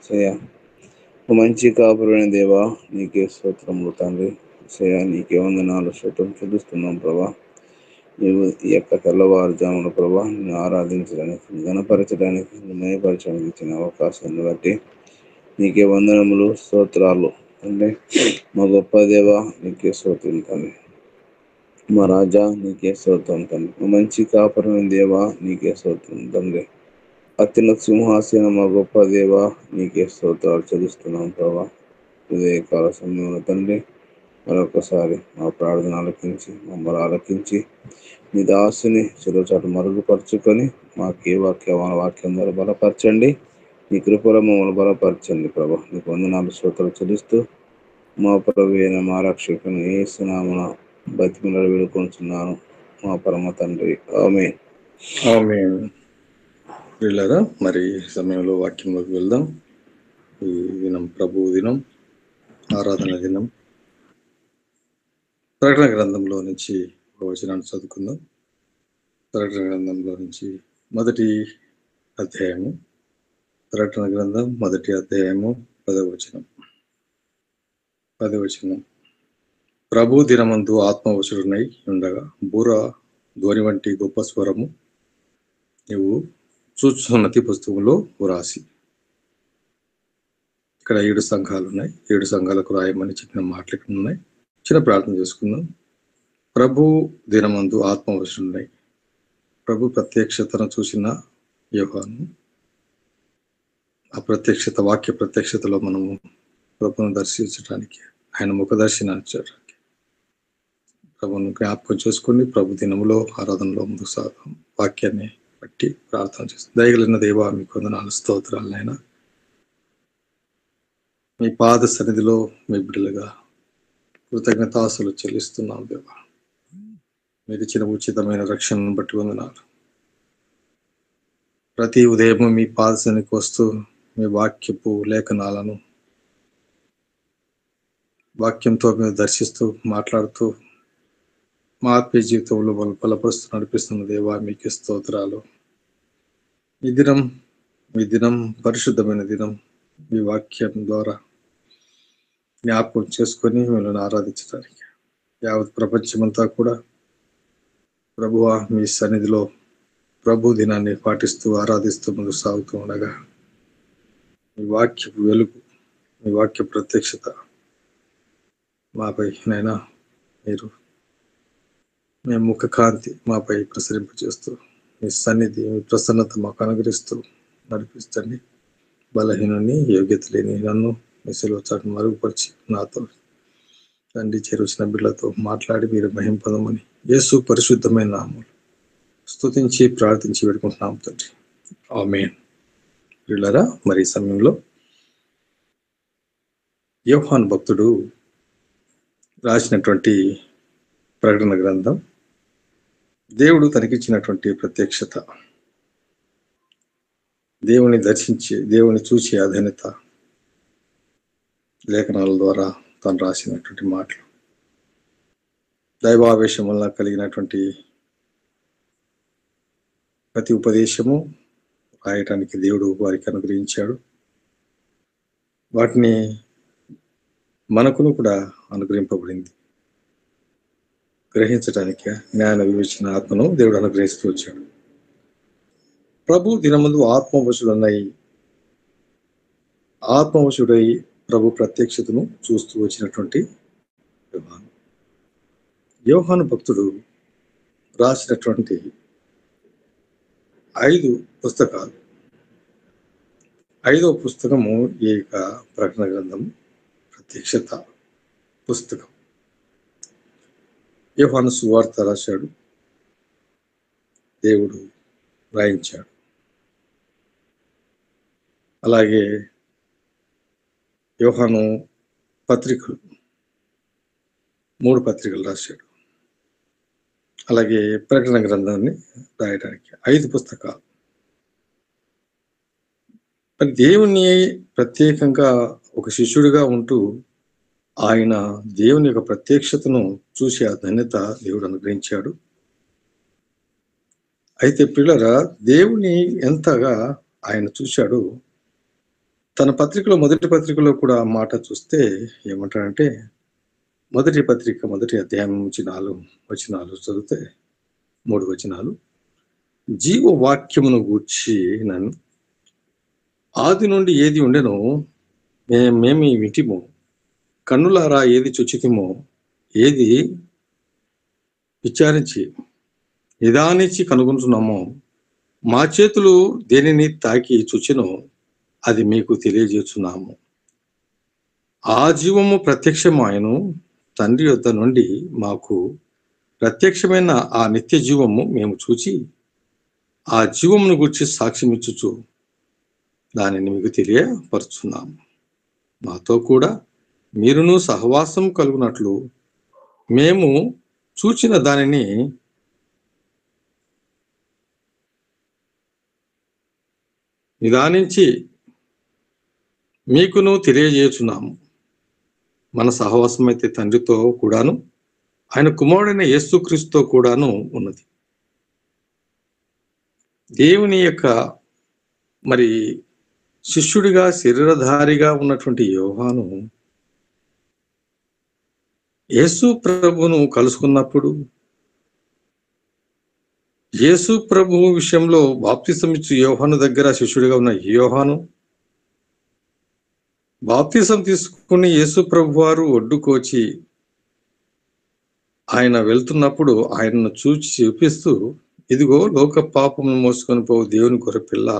సయ మంచి కాపురైన దేవ నీకే స్తోత్రములు తండ్రి. సయ నీకే వందనాలు స్తోత్రం చెల్లిస్తున్నాం ప్రభా. నీవు ఈ యొక్క తెల్లవారుజామున ప్రభా నిన్ను ఆరాధించడానికి, గణపరచడానికి, మయపరచడానికి ఇచ్చిన అవకాశాన్ని బట్టి నీకే వందనములు స్తోత్రాలు తండ్రి. మా గొప్ప దేవ నీకే స్తోత్రం తండ్రి. మా రాజా నీకే స్తోత్రం తండ్రి. మా మంచి కాపురైన దేవ నీకే స్తోత్రం తండ్రి. అత్యున్నత సింహాసనం మా గొప్ప దేవ నీకే స్తోత్రాలు చెల్లిస్తున్నాం ప్రభా. ఉదయకాల సమయంలో తండ్రి మరొకసారి మా ప్రార్థన ఆలకించి, మమ్మల్ని ఆలకించి మీ దాసుని చెరువుచాటు మరుగుపరుచుకొని మాకు వాక్యం ద్వారా బలపరచండి. మీ కృపలో మమ్మల్ని బలపరచండి ప్రభా. నీకు వందనాలు స్తోత్రాలు చెల్లిస్తూ మా ప్రభు అయిన మా రక్షకుని యేసు నామమున బతిమలాడి వేడుకొంచున్నాను మా పరమ తండ్రి. ఆమేన్. ఆమేన్. ప్రియులారా, మరి ఈ సమయంలో వాక్యంలోకి వెళ్దాం. ఈ దినం ప్రభు దినం, ఆరాధన దినం. ప్రకటన గ్రంథంలో నుంచి ఒక వచనాన్ని చదువుకుందాం. ప్రకటన గ్రంథంలో నుంచి మొదటి అధ్యాయము, ప్రకటన గ్రంథం మొదటి అధ్యాయము 10వ వచనం. ప్రభు దినమందు ఆత్మవశుడునై ఉండగా బూర ధ్వని వంటి గొప్ప స్వరము నీవు చూచున్నతి పుస్తకంలో వ్రాసి. ఇక్కడ 7 సంఘాలు ఉన్నాయి. 7 సంఘాలకు రాయమని చెప్పిన మాటలు ఇక్కడ ఉన్నాయి. చిన్న ప్రార్థన చేసుకుందాం. ప్రభు దినమందు ఆత్మవశుడునై, ప్రభు ప్రత్యక్షతను చూసిన యోహాను, ఆ ప్రత్యక్షత, వాక్య ప్రత్యక్షతలో మనము ప్రభును దర్శించడానికి, ఆయన ముఖ దర్శనాన్ని చేయడానికి ప్రభును జ్ఞాపకం చేసుకుని ప్రభు దినములో ఆరాధనలో ముందుకు సాగుతాం. వాక్యాన్ని బట్టి ప్రార్థన చేస్తాం. దయగలిగిన దేవా మీకు వందనాలు స్తోత్రాలనైనా, మీ పాద సన్నిధిలో మీ బిడ్డలుగా కృతజ్ఞతాస్తులు చెల్లిస్తున్నాం దేవా. మీరు ఇచ్చిన ఉచితమైన రక్షణను బట్టి వందనాలు. ప్రతి ఉదయం మీ పాద సన్నిధికి వస్తూ మీ వాక్యపు లేఖనాలను వాక్యంతో మేము దర్శిస్తూ మాట్లాడుతూ మా ఆత్మీయ జీవితంలో బలపరుస్తూ నడిపిస్తున్న దేవా మీకు స్తోత్రాలు. ఈ దినం పరిశుద్ధమైన దినం. మీ వాక్యం ద్వారా జ్ఞాపకం చేసుకొని మిమ్మల్ని ఆరాధించడానికి యావత్ ప్రపంచమంతా కూడా ప్రభువా మీ సన్నిధిలో ప్రభు దినాన్ని పాటిస్తూ ఆరాధిస్తూ ముందుకు సాగుతూ ఉండగా మీ వాక్యపు వెలుగు, మీ వాక్య ప్రత్యక్షత మాపై నైనా మీరు మీ ముఖ కాంతి మాపై ప్రసరింపచేస్తూ మీ సన్నిధి, మీ ప్రసన్నత మాకు అనుగ్రహిస్తూ నడిపిస్తండి. బలహీనుని, యోగ్యత లేని నన్ను మీ సెలవు చాటు మరుగుపరిచి నాతో తండ్రి చేరుచిన బిడ్డలతో మాట్లాడి మీరు మహింపదమని యేసు పరిశుద్ధమైన నామములో స్తుతించి ప్రార్థించి వేడుకుంటున్నాం తండ్రి. ఆమేన్. ప్రియులారా, మరి ఈ సమయంలో యోహాను భక్తుడు రాసినటువంటి ప్రకటన గ్రంథం, దేవుడు తనకిచ్చినటువంటి ప్రత్యక్షత, దేవుని దర్శించి దేవుని చూసి అధీనత లేఖనాల ద్వారా తను రాసినటువంటి మాటలు, దైవావేశం వల్ల కలిగినటువంటి ప్రతి ఉపదేశము రాయటానికి దేవుడు వారికి అనుగ్రహించాడు. వాటిని మనకును కూడా అనుగ్రహింపబడింది. గ్రహించడానికి జ్ఞాన వివేచన ఆత్మను దేవుడు అనుగ్రహిస్తూ వచ్చాడు. ప్రభు దినమందు ఆత్మవశుడై ప్రభు ప్రత్యక్షతను చూస్తూ వచ్చినటువంటి యోహాను భక్తుడు రాసినటువంటి 5 పుస్తకాలు. 5వ పుస్తకము ఈ ప్రకటన గ్రంథం ప్రత్యక్షత పుస్తకం. యోహాను సువార్త రాశాడు, దేవుడు రాయించాడు. అలాగే యోహాను పత్రికలు 3 పత్రికలు రాశాడు. అలాగే ప్రకటన గ్రంథాన్ని రాయడానికి 5 పుస్తకాలు. మరి దేవుని ప్రత్యేకంగా ఒక శిష్యుడిగా ఉంటూ ఆయన దేవుని యొక్క ప్రత్యక్షతను చూసి ఆ ధన్యత దేవుడు అనుగ్రహించాడు. అయితే పిల్లరా, దేవుని ఎంతగా ఆయన చూశాడు, తన పత్రికలో మొదటి పత్రికలో కూడా మాట చూస్తే ఏమంటాడంటే, మొదటి పత్రిక మొదటి అధ్యాయం నుంచి 4 వచనాలు చదివితే 3 వచనాలు, జీవవాక్యమును గూర్చి నన్ను ఆది నుండి ఏది ఉండెనో మేమేమి వింటిమో, కన్నులారా ఏది చుచితిమో, ఏది విచారించి నిదానించి కనుగొంటున్నామో, మా చేతులు దేనిని తాకి చుచినో అది మీకు తెలియజేస్తున్నాము. ఆ జీవము ప్రత్యక్షమాయను, తండ్రి యొద్ద నుండి మాకు ప్రత్యక్షమైన ఆ నిత్య జీవము మేము చూచి ఆ జీవమును గురించి సాక్ష్యమిచ్చుచు దానిని మీకు తెలియపరుచున్నాము. మాతో కూడా మీరును సహవాసం కలుగునట్లు మేము చూచిన దానిని నిదానించి మీకును తెలియజేయుచున్నాము. మన సహవాసం అయితే తండ్రితో కూడాను ఆయన కుమారుడైన యేసుక్రీస్తుతో కూడాను ఉన్నది. దేవుని యొక్క మరి శిష్యుడిగా శరీరధారిగా ఉన్నటువంటి యోహాను యేసు ప్రభువును కలుసుకున్నప్పుడు, యేసు ప్రభువు విషయంలో బాప్తిసం ఇచ్చు యోహాను దగ్గర శిష్యుడిగా ఉన్న యోహాను బాప్తిసం తీసుకుని యేసు ప్రభు వారు ఒడ్డుకోచి ఆయన వెళ్తున్నప్పుడు ఆయనను చూపిస్తూ, ఇదిగో లోక పాపమును మోసుకొని పోవు దేవుని గొర్రెపిల్ల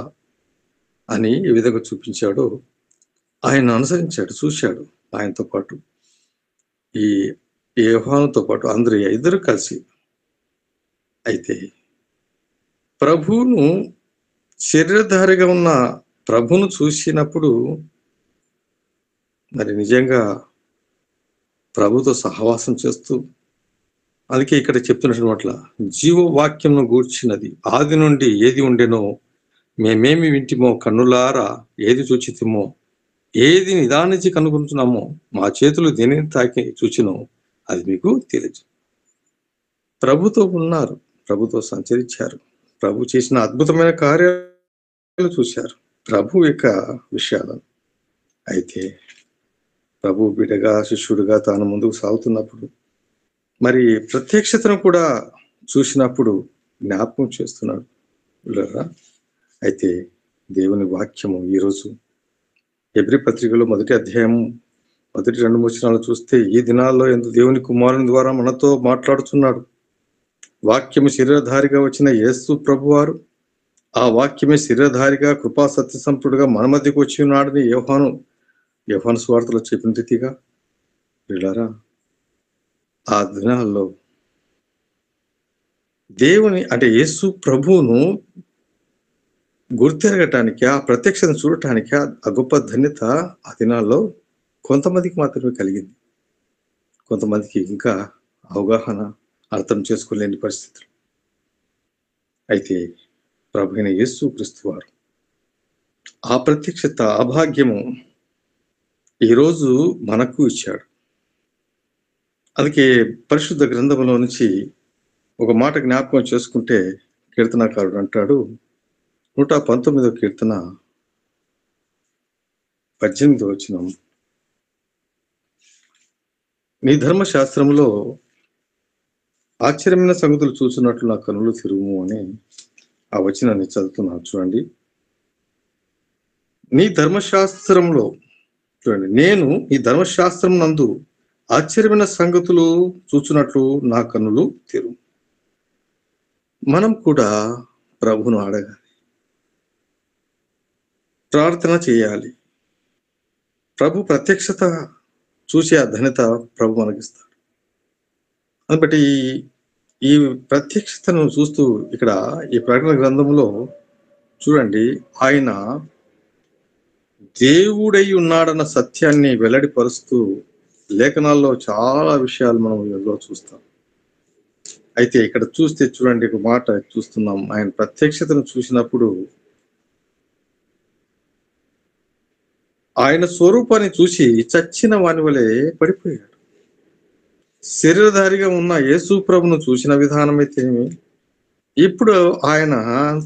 అని ఈ విధంగా చూపించాడు. ఆయన అనుసరించాడు, చూశాడు. ఆయనతో పాటు ఈ యోహానుతో పాటు అంద్రెయ ఇద్దరు కలిసి. అయితే ప్రభువును శరీరధారిగా ఉన్న ప్రభువును చూసినప్పుడు మరి నిజంగా ప్రభుతో సహవాసం చేస్తూ, అందుకే ఇక్కడ చెప్తున్నట్ల జీవవాక్యంను గూర్చినది ఆది నుండి ఏది ఉండెనో మేమేమి వింటిమో, కన్నులారా ఏది చూచితిమో, ఏది నిదానించి కనుగొంటున్నామో, మా చేతులు దేనిని తాకి చూచినో అది మీకు తెలియదు. ప్రభుతో ఉన్నారు, ప్రభుతో సంచరించారు, ప్రభు చేసిన అద్భుతమైన కార్యాలు చూశారు, ప్రభు యొక్క విషయాలను. అయితే ప్రభు బిడ్డగా శిష్యుడిగా తాను ముందుకు సాగుతున్నప్పుడు మరి ప్రత్యక్షతను కూడా చూసినప్పుడు జ్ఞాపకం చేస్తున్నాడు. అయితే దేవుని వాక్యము ఈరోజు హెబ్రీ పత్రికలో మొదటి అధ్యాయం మొదటి 2 వచనాలు చూస్తే, ఈ దినాల్లో ఎంత దేవుని కుమారుని ద్వారా మనతో మాట్లాడుతున్నాడు. వాక్యము శరీరధారిగా వచ్చిన యేసు ప్రభువారు, ఆ వాక్యమే శరీరధారిగా కృపా సత్య సంపూర్ణుడుగా మన మధ్యకు వచ్చి ఉన్నాడని యోహాను సువార్తలో చెప్పిన రీతిగా వీళ్ళారా ఆ దినాల్లో దేవుని అంటే యేసు ప్రభువును గుర్తెరగటానికి, ఆ ప్రత్యక్షతను చూడటానికి ఆ గొప్ప ధన్యత ఆ దినాల్లో కొంతమందికి మాత్రమే కలిగింది. కొంతమందికి ఇంకా అవగాహన, అర్థం చేసుకోలేని పరిస్థితులు. అయితే ప్రభు అయిన యేసు క్రీస్తు వారు ఆ ప్రత్యక్షత, ఆ భాగ్యము ఈరోజు మనకు ఇచ్చాడు. అందుకే పరిశుద్ధ గ్రంథంలో నుంచి ఒక మాట జ్ఞాపకం చేసుకుంటే కీర్తనాకారుడు అంటాడు, 119వ కీర్తన 18వ వచనం, నీ ధర్మశాస్త్రంలో ఆశ్చర్యమైన సంగతులు చూసినట్లు నా కనులు తిరుగుము అని ఆ వచనాన్ని చదువుతున్నాను. చూడండి, నీ ధర్మశాస్త్రంలో చూడండి, నేను ఈ ధర్మశాస్త్రం నందు ఆశ్చర్యమైన సంగతులు చూచినట్లు నా కన్నులు తెరువు. మనం కూడా ప్రభువును అడగాలి, ప్రార్థన చేయాలి. ప్రభు ప్రత్యక్షత చూసే ఆ ధన్యత ప్రభు మనకిస్తాడు. అందుబట్టి ఈ ప్రత్యక్షతను చూస్తూ ఇక్కడ ఈ ప్రకటన గ్రంథంలో చూడండి, ఆయన దేవుడై ఉన్నాడన్న సత్యాన్ని వెల్లడిపరుస్తూ లేఖనాల్లో చాలా విషయాలు మనం ఇందులో చూస్తాం. అయితే ఇక్కడ చూస్తే చూడండి, ఒక మాట చూస్తున్నాం. ఆయన ప్రత్యక్షతను చూసినప్పుడు ఆయన స్వరూపాన్ని చూసి చచ్చిన వాని వలె పడిపోయాడు. శరీరధారిగా ఉన్న యేసు ప్రభును చూసిన విధానం అయితేనేమి, ఇప్పుడు ఆయన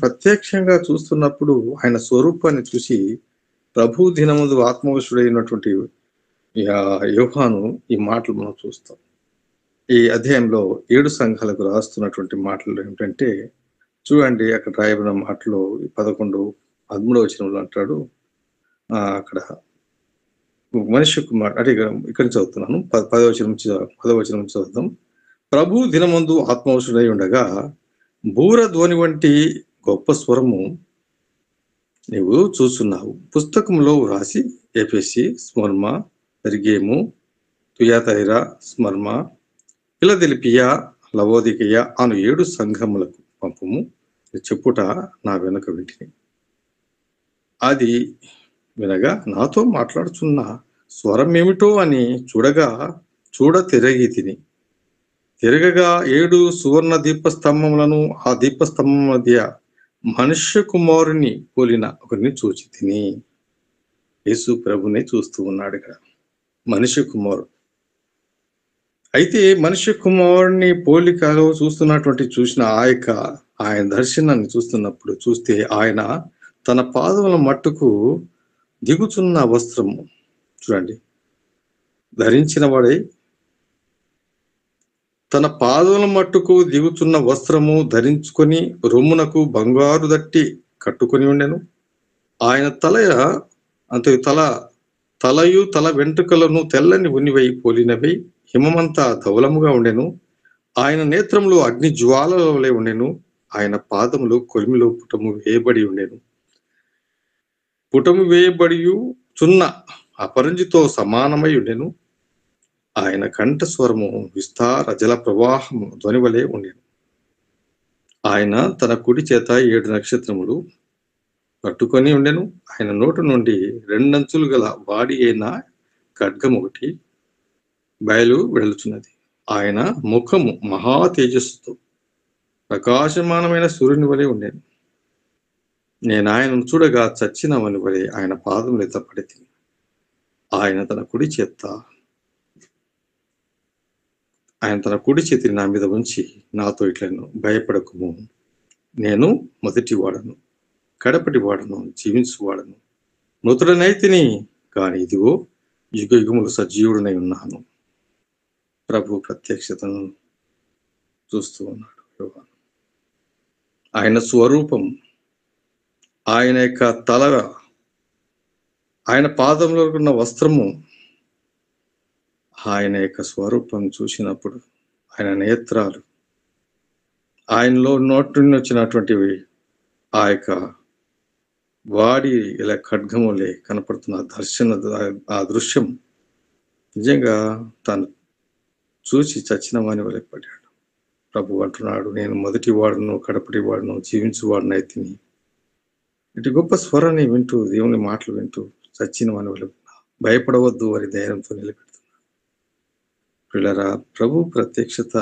ప్రత్యక్షంగా చూస్తున్నప్పుడు ఆయన స్వరూపాన్ని చూసి ప్రభు దినముందు ఆత్మవశుడైనటువంటి యోహాను ఈ మాటలు మనం చూస్తాం. ఈ అధ్యాయంలో 7 సంఘాలకు రాస్తున్నటువంటి మాటలు ఏమిటంటే, చూడండి అక్కడ రాయబడిన మాటలో 11, 13 వచనంలో అంటాడు, అక్కడ మనిషి కుమార్ అంటే ఇక్కడ చదువుతున్నాను, 10వ వచనం నుంచి చదువుతాం. ప్రభు దినమందు ఆత్మవశుడై ఉండగా బూర ధ్వని వంటి గొప్ప స్వరము నీవు చూస్తున్నావు. పుస్తకంలో వ్రాసి ఎఫెసీ, స్మర్మ, పెర్గేము, తుయాతైరా, స్మర్మ, ఫిలదెల్ఫియా, లవోదికయ అను 7 సంఘములకు పంపుము చెప్పుట నా వెనుక వింటిని. అది వినగా నాతో మాట్లాడుచున్న స్వరం ఏమిటో అని చూడ తిరిగి తిరగగా 7 సువర్ణ దీపస్తంభములను, ఆ దీపస్తంభం మధ్య మనుష్య కుమారుని పోలిన ఒకరిని చూచి తిని. యేసు ప్రభుని చూస్తూ ఉన్నాడు ఇక్కడ మనుష్య కుమారుడు. అయితే మనుష్య కుమారుని పోలికలో చూసిన ఆయన దర్శనాన్ని చూస్తే ఆయన తన పాదముల మట్టుకు దిగుచున్న వస్త్రము చూడండి ధరించిన వాడై, తన పాదముల మట్టుకు దిగుచున్న వస్త్రము ధరించుకొని రొమ్మునకు బంగారు దట్టి కట్టుకొని ఉండెను. ఆయన తలయు తల వెంట్రుకలను తెల్లని ఉనివై పోలినవై హిమమంతా ధవలముగా ఉండెను. ఆయన నేత్రములు అగ్ని జ్వాలల వలె ఉండెను. ఆయన పాదములు కొలిమిలో పుటము వేయబడి ఉండెను. పుటము వేయబడియు చున్న అపరంజితో సమానమై ఉండెను. ఆయన కంఠస్వరము విస్తార జల ప్రవాహము ధ్వని వలె ఉండెను. ఆయన తన కుడి చేత 7 నక్షత్రములు పట్టుకొని ఉండెను. ఆయన నోటు నుండి 2 అంచులు గల వాడి అయిన ఖడ్గం ఒకటి బయలు వెడలుచున్నది. ఆయన ముఖము మహా తేజస్సుతో ప్రకాశమానమైన సూర్యుని వలె ఉండెను. నేను ఆయనను చూడగా చచ్చిన వాని వలె ఆయన పాదముల ఎదుట పడితిని. ఆయన తన కుడి చేతిని నా మీద ఉంచి నాతో ఇట్లను, భయపడకుము, నేను మొదటి వాడను, కడపటి వాడను, జీవించువాడను, మృతుడనైతిని కానీ ఇదిగో యుగ యుగములు సజీవుడనై ఉన్నాను. ప్రభు ప్రత్యక్షతను చూస్తూ ఉన్నాడు యోహాను. ఆయన స్వరూపం, ఆయన యొక్క తల, ఆయన పాదంలో ఉన్న వస్త్రము, ఆయన యొక్క స్వరూపం చూసినప్పుడు ఆయన నేత్రాలు, ఆయనలో నోటి నుండి వచ్చినటువంటివి ఆ యొక్క వాడి ఇలా ఖడ్గములే కనపడుతున్న ఆ దృశ్యం నిజంగా తను చూసి చచ్చిన వాని వలె పడ్డాడు. ప్రభు అంటున్నాడు, నేను మొదటి వాడును, కడపటి వాడును, జీవించువాడును అయితిని. ఇటు గొప్ప స్వరాన్ని వింటూ, దేవుని మాటలు వింటూ చచ్చిన వాని వలె భయపడవద్దు అని ధైర్యంతో నిలబెడుతున్నాడు. పిల్లరా, ప్రభు ప్రత్యక్షత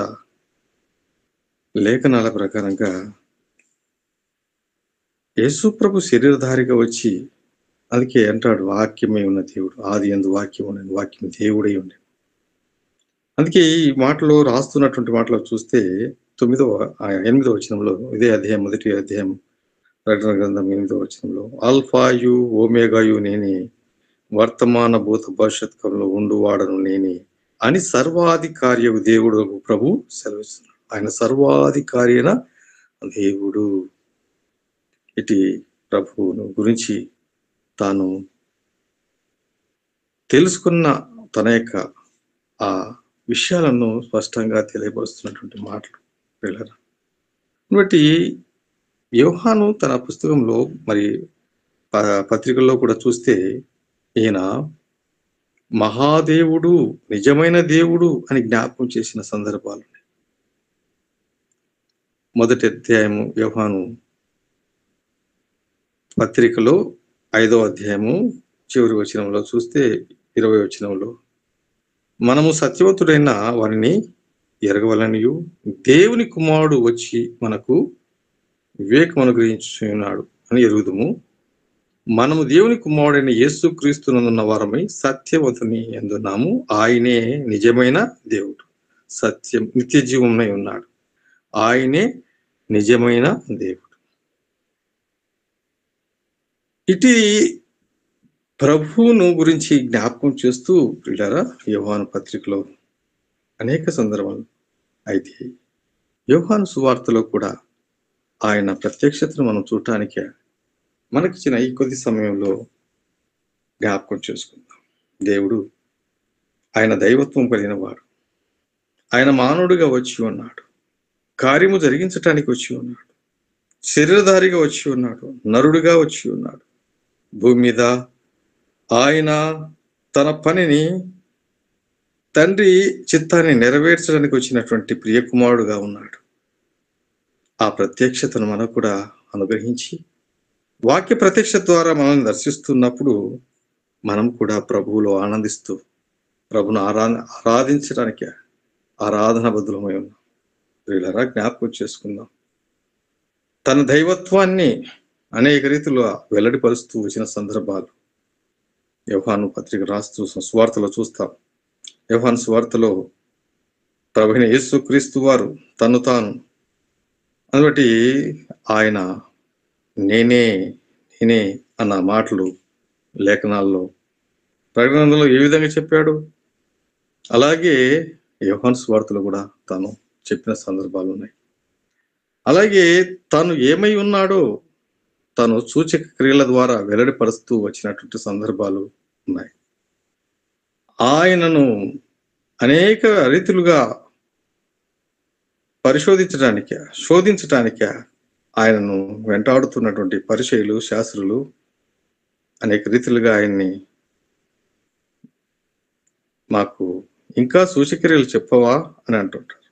లేఖనాల ప్రకారంగా యేసు ప్రభు శరీరధారిగా వచ్చి, అందుకే అంటాడు వాక్యమే ఉన్న దేవుడు, ఆది యందు వాక్యం ఉండేది, వాక్యం దేవుడై ఉండేది. అందుకే ఈ మాటలో రాస్తున్నటువంటి మాటలో చూస్తే 8వ వచనంలో, ఇదే అధ్యాయం, మొదటి అధ్యాయం ప్రకటన గ్రంథం 8వ వచనంలో, ఆల్ఫాయు ఓమేగాయు నేనే, వర్తమాన భూత భవిష్యత్ కాలంలో ఉండువాడను నేనే అని సర్వాధికారియు దేవుడు ప్రభు సెలవిస్తున్నాడు. ఆయన సర్వాధికారి అయిన దేవుడు. ఇటు ప్రభువును గురించి తాను తెలుసుకున్న తన యొక్క ఆ విషయాలను స్పష్టంగా తెలియపరుస్తున్నటువంటి మాటలు పిల్లరా. కాబట్టి యోహాను తన పుస్తకంలో, మరి పత్రికల్లో కూడా చూస్తే, ఈయన మహాదేవుడు, నిజమైన దేవుడు అని జ్ఞాపకం చేసిన సందర్భాలు. మొదటి అధ్యాయము యోహాను పత్రికలో 5వ అధ్యాయము చివరి వచనంలో చూస్తే 20వ వచనంలో, మనము సత్యవంతుడైన వారిని ఎరగవలనియు దేవుని కుమారుడు వచ్చి మనకు వివేకం అనుగ్రహించున్నాడు అని ఎరుగుదుము. మనము దేవుని కుమారుడైన యేసు క్రీస్తునందున్న వారమై సత్యవంతుని యందున్నాము. ఆయనే నిజమైన దేవుడు, సత్యం నిత్య జీవమునై ఉన్నాడు. ఆయనే నిజమైన దేవుడు. ఇటు ప్రభువును గురించి జ్ఞాపకం చేస్తూ పిల్లరా యోహాను పత్రికలో అనేక సందర్భాలు. అయితే యోహాను సువార్తలో కూడా ఆయన ప్రత్యక్షతను మనం చూడటానికే మనకిచ్చిన ఈ కొద్ది సమయంలో జ్ఞాపకం చేసుకుందాం. దేవుడు ఆయన దైవత్వం కలిగిన వాడు. ఆయన మానవుడిగా వచ్చి ఉన్నాడు, కార్యము జరిగించటానికి వచ్చి ఉన్నాడు, శరీరధారిగా వచ్చి ఉన్నాడు, నరుడుగా వచ్చి ఉన్నాడు. భూమి మీద ఆయన తన పనిని, తండ్రి చిత్తాన్ని నెరవేర్చడానికి వచ్చినటువంటి ప్రియకుమారుడుగా ఉన్నాడు. ఆ ప్రత్యక్షతను మనకు కూడా అనుగ్రహించి వాక్య ప్రత్యక్ష ద్వారా మనం దర్శిస్తున్నప్పుడు మనం కూడా ప్రభువులో ఆనందిస్తూ ప్రభును ఆరాధించడానికి ఆరాధన బద్దులమై ఉన్నాం. వీళ్ళరా జ్ఞాపకం చేసుకుందాం. తన దైవత్వాన్ని అనేక రీతిలో వెల్లడిపరుస్తూ వచ్చిన సందర్భాలు యోహాను పత్రిక రాస్తూ సువార్తలో చూస్తాం. యోహాను సువార్తలో ప్రభువైన యేసు క్రీస్తు వారు తను తాను అందుబట్టి ఆయన నేనే నేనే అన్న మాటలు లేఖనాల్లో ప్రకటనలో ఏ విధంగా చెప్పాడు, అలాగే యోహాను సువార్తలో కూడా తాను చెప్పిన సందర్భాలు ఉన్నాయి. అలాగే తాను ఏమై ఉన్నాడో తాను సూచక క్రియల ద్వారా వెల్లడిపరుస్తూ వచ్చినటువంటి సందర్భాలు ఉన్నాయి. ఆయనను అనేక రీతులుగా పరిశోధించడానికే, శోధించటానికే ఆయనను వెంటాడుతున్నటువంటి పరిచయులు, శాస్త్రులు అనేక రీతిలుగా ఆయన్ని మాకు ఇంకా సూచక్రియలు చెప్పవా అని అంటుంటారు.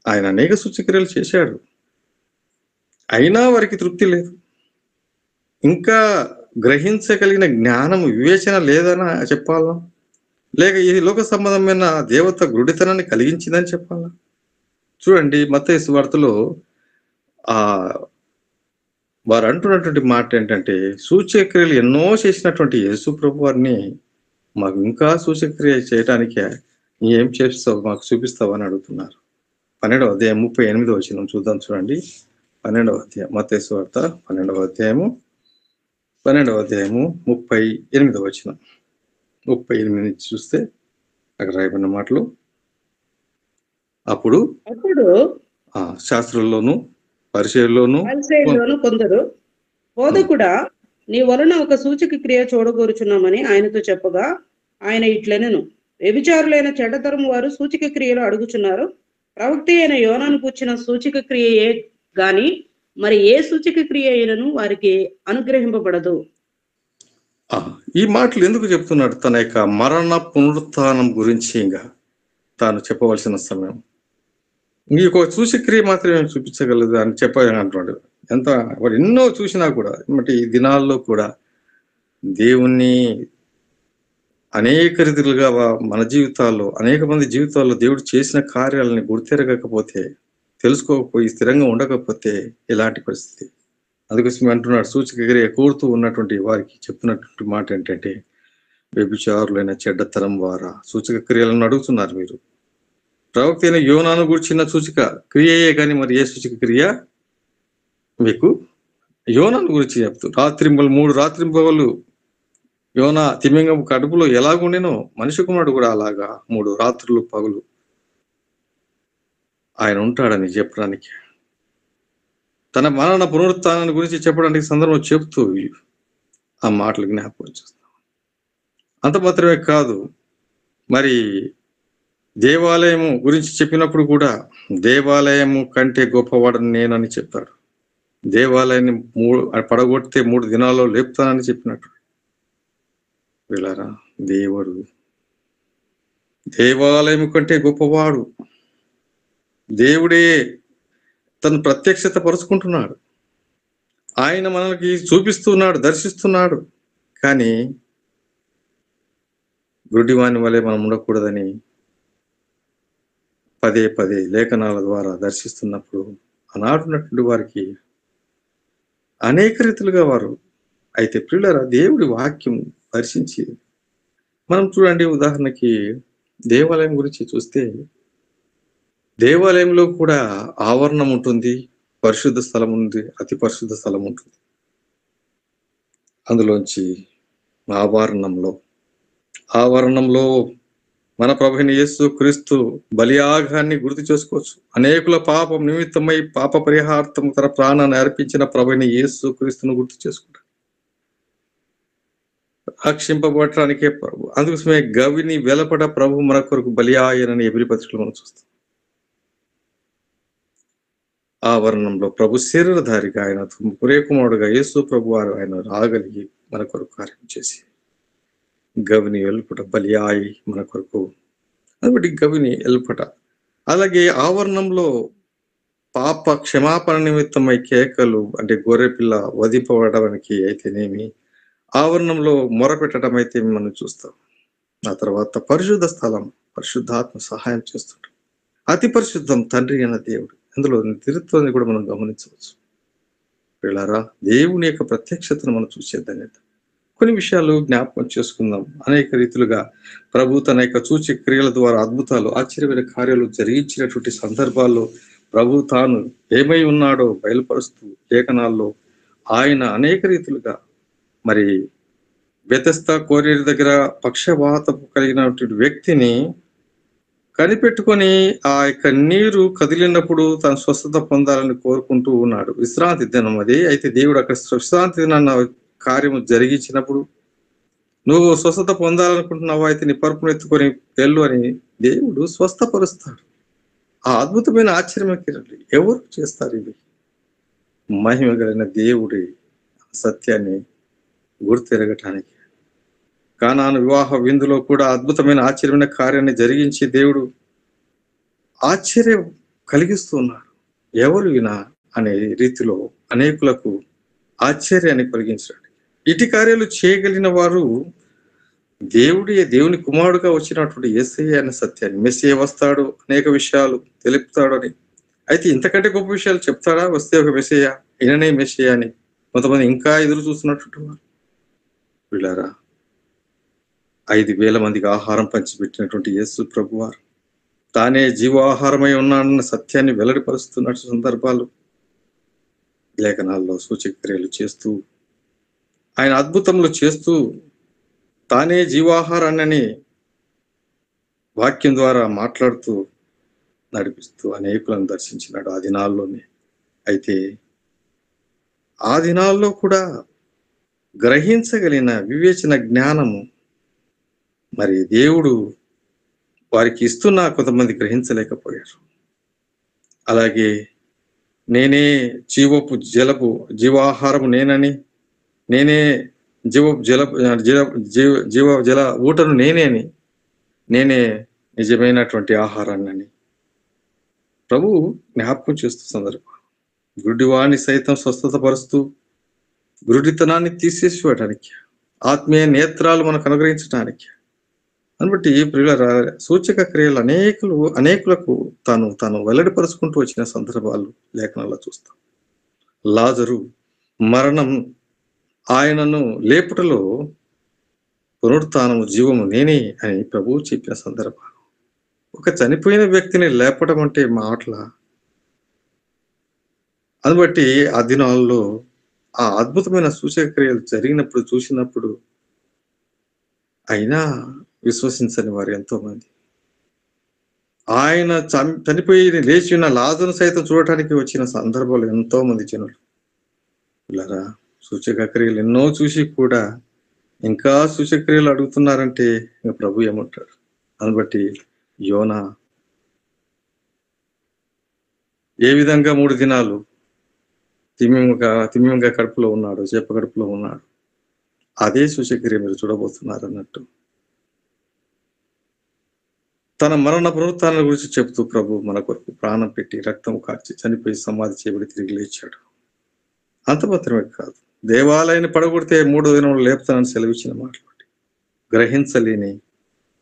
ఆయన అనేక సూచక్రియలు చేశాడు, అయినా వారికి తృప్తి లేదు. ఇంకా గ్రహించగలిగిన జ్ఞానం, వివేచన లేదని చెప్పాలా, లేక ఈ లోక సంబంధమైన దేవత గుడితనాన్ని కలిగించిందని చెప్పాలా? చూడండి, మత్తయి సువార్తలో వారు అంటున్నటువంటి మాట ఏంటంటే, సూచక్రియలు ఎన్నో చేసినటువంటి యేసు ప్రభు వారిని మాకు ఇంకా సూచక్రియ చేయటానికే ఏం చేస్తావు, మాకు చూపిస్తావు అని అడుగుతున్నారు. 12వ అధ్యాయం 38వ వచనం చూద్దాం. చూడండి, 12వ అధ్యాయం మత్తయి సువార్త 12వ అధ్యాయము 38వ వచనం. 38 నుంచి చూస్తే అక్కడ రాయబడిన మాటలు, అప్పుడు శాస్త్రుల్లోను పరిచయుల్లోను కొందరు బోధకుడా, నీ వలన ఒక సూచక క్రియ చూడగోరుచున్నామని ఆయనతో చెప్పగా, ఆయన ఇట్లనెను, వ్యభిచారులైన చెడ్డతరం వారు సూచక క్రియలు అడుగుచున్నారు. ప్రవక్త అయిన యోనాను కూర్చిన సూచక క్రియయే గాని మరి ఏ సూచక క్రియ అయినను వారికి అనుగ్రహింపబడదు. ఈ మాటలు ఎందుకు చెప్తున్నాడు? తన యొక్క మరణ పునరుత్థానం గురించి ఇంకా తాను చెప్పవలసిన సమయం, ఇంకొక సూచక్రియ మాత్రమే చూపించగలదు అని చెప్పాలంటున్నాడు. ఎంత వాడు ఎన్నో చూసినా కూడా ఈ దినాల్లో కూడా దేవుణ్ణి అనేక రీతిలుగా మన జీవితాల్లో, అనేక మంది జీవితాల్లో దేవుడు చేసిన కార్యాలని గుర్తెరగకపోతే, తెలుసుకోకపోయి, స్థిరంగా ఉండకపోతే ఎలాంటి పరిస్థితి? అందుకోసం అంటున్నాడు, సూచక క్రియ కోరుతూ ఉన్నటువంటి వారికి చెప్తున్నటువంటి మాట ఏంటంటే, వ్యభిచారులైన చెడ్డతరం వారా సూచక క్రియలను అడుగుతున్నారు మీరు. ప్రవక్త అయిన యోనాను గురించిన సూచక క్రియయే కానీ మరి ఏ సూచక క్రియ మీకు? యోనాను గురించి చెప్తూ 3 రాత్రింబవళ్ళు యోనా తిమింగం కడుపులో ఎలాగుండేనో మనిషి కుమారుడు కూడా అలాగా 3 రాత్రులు పగులు ఆయన ఉంటాడని చెప్పడానికి, తన మరణ పునరుత్థానాన్ని గురించి చెప్పడానికి సందర్భం చెప్తూ ఆ మాటలు జ్ఞాపకం చేస్తాం. అంత మాత్రమే కాదు, మరి దేవాలయము గురించి చెప్పినప్పుడు కూడా దేవాలయము కంటే గొప్పవాడని నేనని చెప్పాడు. దేవాలయాన్ని పడగొడితే 3 దినాల్లో లేపుతానని చెప్పినట్టు. వీళ్ళారా, దేవుడు దేవాలయం కంటే గొప్పవాడు దేవుడే తను ప్రత్యక్షత పరుచుకుంటున్నాడు. ఆయన మనకి చూపిస్తున్నాడు, దర్శిస్తున్నాడు. కానీ గుడ్డివాని వలె మనం ఉండకూడదని పదే పదే లేఖనాల ద్వారా దర్శిస్తున్నప్పుడు ఆనాడున్నటువంటి వారికి అనేక రీతులుగా వారు అయితే ప్రియులారా దేవుడి వాక్యం దర్శించి మనం చూడండి, ఉదాహరణకి దేవాలయం గురించి చూస్తే దేవాలయంలో కూడా ఆవరణం ఉంటుంది, పరిశుద్ధ స్థలం ఉంది, అతి పరిశుద్ధ స్థలం ఉంటుంది. అందులోంచి ఆవరణంలో మన ప్రభువైన యేసు క్రీస్తు బలియాగాన్ని గుర్తు చేసుకోవచ్చు. అనేకుల పాపం నిమిత్తమై పాప పరిహార్థం తన ప్రాణాన్ని అర్పించిన ప్రభువైన యేసు క్రీస్తును గుర్తు చేసుకుంటారు. రక్షింపబడటానికే ప్రభు. అందుకోసమే గవిని వెలపడ ప్రభు మన కొరకు బలియాయనని ఎబ్రీ పత్రికలో మనం చూస్తాం. ఆవరణంలో ప్రభు శరీరధారిగా ఆయన కుమారుడుగా యేసు ప్రభు వారు ఆయన రాగలిగి మన కొరకు కార్యం చేసి గవిని ఎల్పట బలియాయి మన కొరకు. కాబట్టి గవిని ఎల్పట. అలాగే ఆవరణంలో పాప క్షమాపణ నిమిత్తమై కేకలు అంటే గొర్రెపిల్ల వధింపబడడానికి అయితేనేమి, ఆవరణంలో మొరపెట్టడం అయితే మనం చూస్తాం. ఆ తర్వాత పరిశుద్ధ స్థలం, పరిశుద్ధాత్మ సహాయం చేస్తుంటాం. అతి పరిశుద్ధం తండ్రి అయిన దేవుడు, అందులో తిరుత్వాన్ని కూడా మనం గమనించవచ్చు. పిల్లారా, దేవుని యొక్క ప్రత్యక్షతను మనం చూసేద్దాం. కొన్ని విషయాలు జ్ఞాపకం చేసుకుందాం. అనేక రీతులుగా ప్రభు తన యొక్క సూచక క్రియల ద్వారా అద్భుతాలు, ఆశ్చర్యమైన కార్యాలు జరిగించినటువంటి సందర్భాల్లో ప్రభు తాను ఏమై ఉన్నాడో బయలుపరుస్తూ లేఖనాల్లో ఆయన అనేక రీతులుగా మరి బెతెస్దా కోనేరు దగ్గర పక్షవాతం కలిగినటువంటి వ్యక్తిని కనిపెట్టుకొని ఆ యొక్క నీరు కదిలినప్పుడు తన స్వస్థత పొందాలని కోరుకుంటూ ఉన్నాడు. విశ్రాంతి దినం అది. అయితే దేవుడు అక్కడ విశ్రాంతి దినాన్న కార్యము జరిగించినప్పుడు నువ్వు స్వస్థత పొందాలనుకుంటున్నావు, అయితే నీ పరుపును ఎత్తుకొని వెళ్ళు అని దేవుడు స్వస్థపరుస్తాడు. ఆ అద్భుతమైన ఆశ్చర్యమైన ఎవరు చేస్తారు? ఇవి మహిమ కలిగిన దేవుడి సత్యాన్ని గుర్తెరగటానికి. కానాను వివాహ విందులో కూడా అద్భుతమైన ఆశ్చర్యమైన కార్యాన్ని జరిగించి దేవుడు ఆశ్చర్యం కలిగిస్తున్నాడు. ఎవరు వినా అనే రీతిలో అనేకులకు ఆశ్చర్యాన్ని కలిగించాడు. ఇటు కార్యాలు చేయగలిగిన వారు దేవుని కుమారుడుగా వచ్చినటువంటి యేసయ్య అనే సత్యాన్ని, మెస్సియా వస్తాడు, అనేక విషయాలు తెలుపుతాడు అని. అయితే ఇంతకంటే గొప్ప విషయాలు చెప్తాడా? వస్తే ఒక మెస్సియా, ఈయననే మెస్సియా అని కొంతమంది ఇంకా ఎదురు చూస్తున్నట్టు వారు. వీళ్ళారా, 5,000 మందికి ఆహారం పంచిపెట్టినటువంటి యేసు ప్రభు వారు తానే జీవాహారమై ఉన్నాడన్న సత్యాన్ని వెల్లడిపరుస్తున్న సందర్భాలు లేఖనాల్లో సూచక క్రియలు చేస్తూ, ఆయన అద్భుతములు చేస్తూ, తానే జీవాహారాన్ని వాక్యం ద్వారా మాట్లాడుతూ నడిపిస్తూ అనేకులను దర్శించినాడు ఆ దినాల్లోనే. అయితే ఆ దినాల్లో కూడా గ్రహించగలిగిన వివేచన జ్ఞానము మరి దేవుడు వారికి ఇస్తున్నా కొంతమంది గ్రహించలేకపోయారు. అలాగే నేనే జీవాహారము నేనని, నేనే జీవ జల ఊటను నేనే అని, నేనే నిజమైనటువంటి ఆహారాన్ని ప్రభు జ్ఞాపకం చేస్తూ సందర్భం. గుడ్డివాణి సైతం స్వస్థత పరుస్తూ గురుడితనాన్ని తీసేసుకోవడానికి, ఆత్మీయ నేత్రాలు మనకు అనుగ్రహించడానికి బట్టి ప్రియుల సూచక క్రియలు అనేకులకు తాను వెల్లడిపరుచుకుంటూ వచ్చిన సందర్భాలు లేఖనాల్లో చూస్తాం. లాజరు మరణం ఆయనను లేపుటలో పునరుత్థానము జీవము నేనే అని ప్రభువు చెప్పిన సందర్భాలు. ఒక చనిపోయిన వ్యక్తిని లేపడం అంటే మాటల. అందుబట్టి ఆ దినాల్లో ఆ అద్భుతమైన సూచక క్రియలు జరిగినప్పుడు చూసినప్పుడు అయినా విశ్వసించని వారు ఎంతో మంది. ఆయన చనిపోయి లేచి ఉన్న లాజరును సైతం చూడటానికి వచ్చిన సందర్భాలు ఎంతో మంది జనులు. ఇలారా సూచక క్రియలు ఎన్నో చూసి కూడా ఇంకా సూచక క్రియలు అడుగుతున్నారంటే ఇంకా ప్రభు ఏమంటాడు? అందుబట్టి యోనా ఏ విధంగా 3 దినాలు తిమ్మింగా కడుపులో ఉన్నాడు, చేప కడుపులో ఉన్నాడు, అదే సూచక్రియ మీరు చూడబోతున్నారు అన్నట్టు. తన మరణ పునరుత్థానాల గురించి చెప్తూ ప్రభు మన కొరకు ప్రాణం పెట్టి రక్తం కార్చి చనిపోయి సమాధి చేయబడి తిరిగి లేచాడు. అంత మాత్రమే కాదు, దేవాలయాన్ని పడగొడితే 3వ దినంలో లేపుతానని సెలవిచ్చిన మాటలు గ్రహించలేని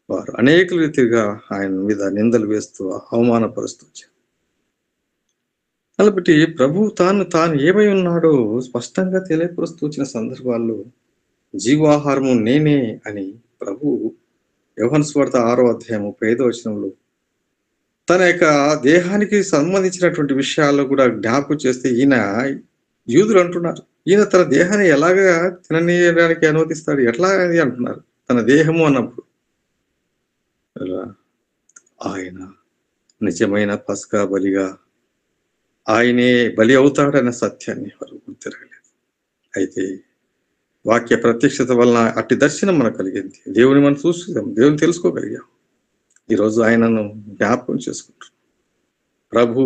వారు అనేక రీతిగా ఆయన మీద నిందలు వేస్తూ అవమానపరుస్తూ వచ్చారు. కాబట్టి ప్రభు తాను ఏమై ఉన్నాడో స్పష్టంగా తెలియపరుస్తూ వచ్చిన సందర్భాల్లో జీవాహారము నేనే అని ప్రభు యోహాను సువార్త 6వ అధ్యాయం 35వ వచనంలో తన యొక్క దేహానికి సంబంధించినటువంటి విషయాల్లో కూడా జ్ఞాపకం చేస్తే ఈయన యూదులు అంటున్నారు, ఈయన తన దేహాన్ని ఎలాగా తిననీయడానికి అనుమతిస్తాడు, ఎట్లా అని అంటున్నారు. తన దేహము అన్నప్పుడు ఆయన నిజమైన పస్కా బలిగా ఆయనే బలి అవుతాడన్న సత్యాన్ని వారు గుర్తిరగలేదు. అయితే వాక్య ప్రత్యక్షత వలన అట్టి దర్శనం మనకు కలిగింది. దేవుని మనం చూస్తాం, దేవుని తెలుసుకోగలిగాం. ఈరోజు ఆయనను జ్ఞాపకం చేసుకుంటున్నాం. ప్రభు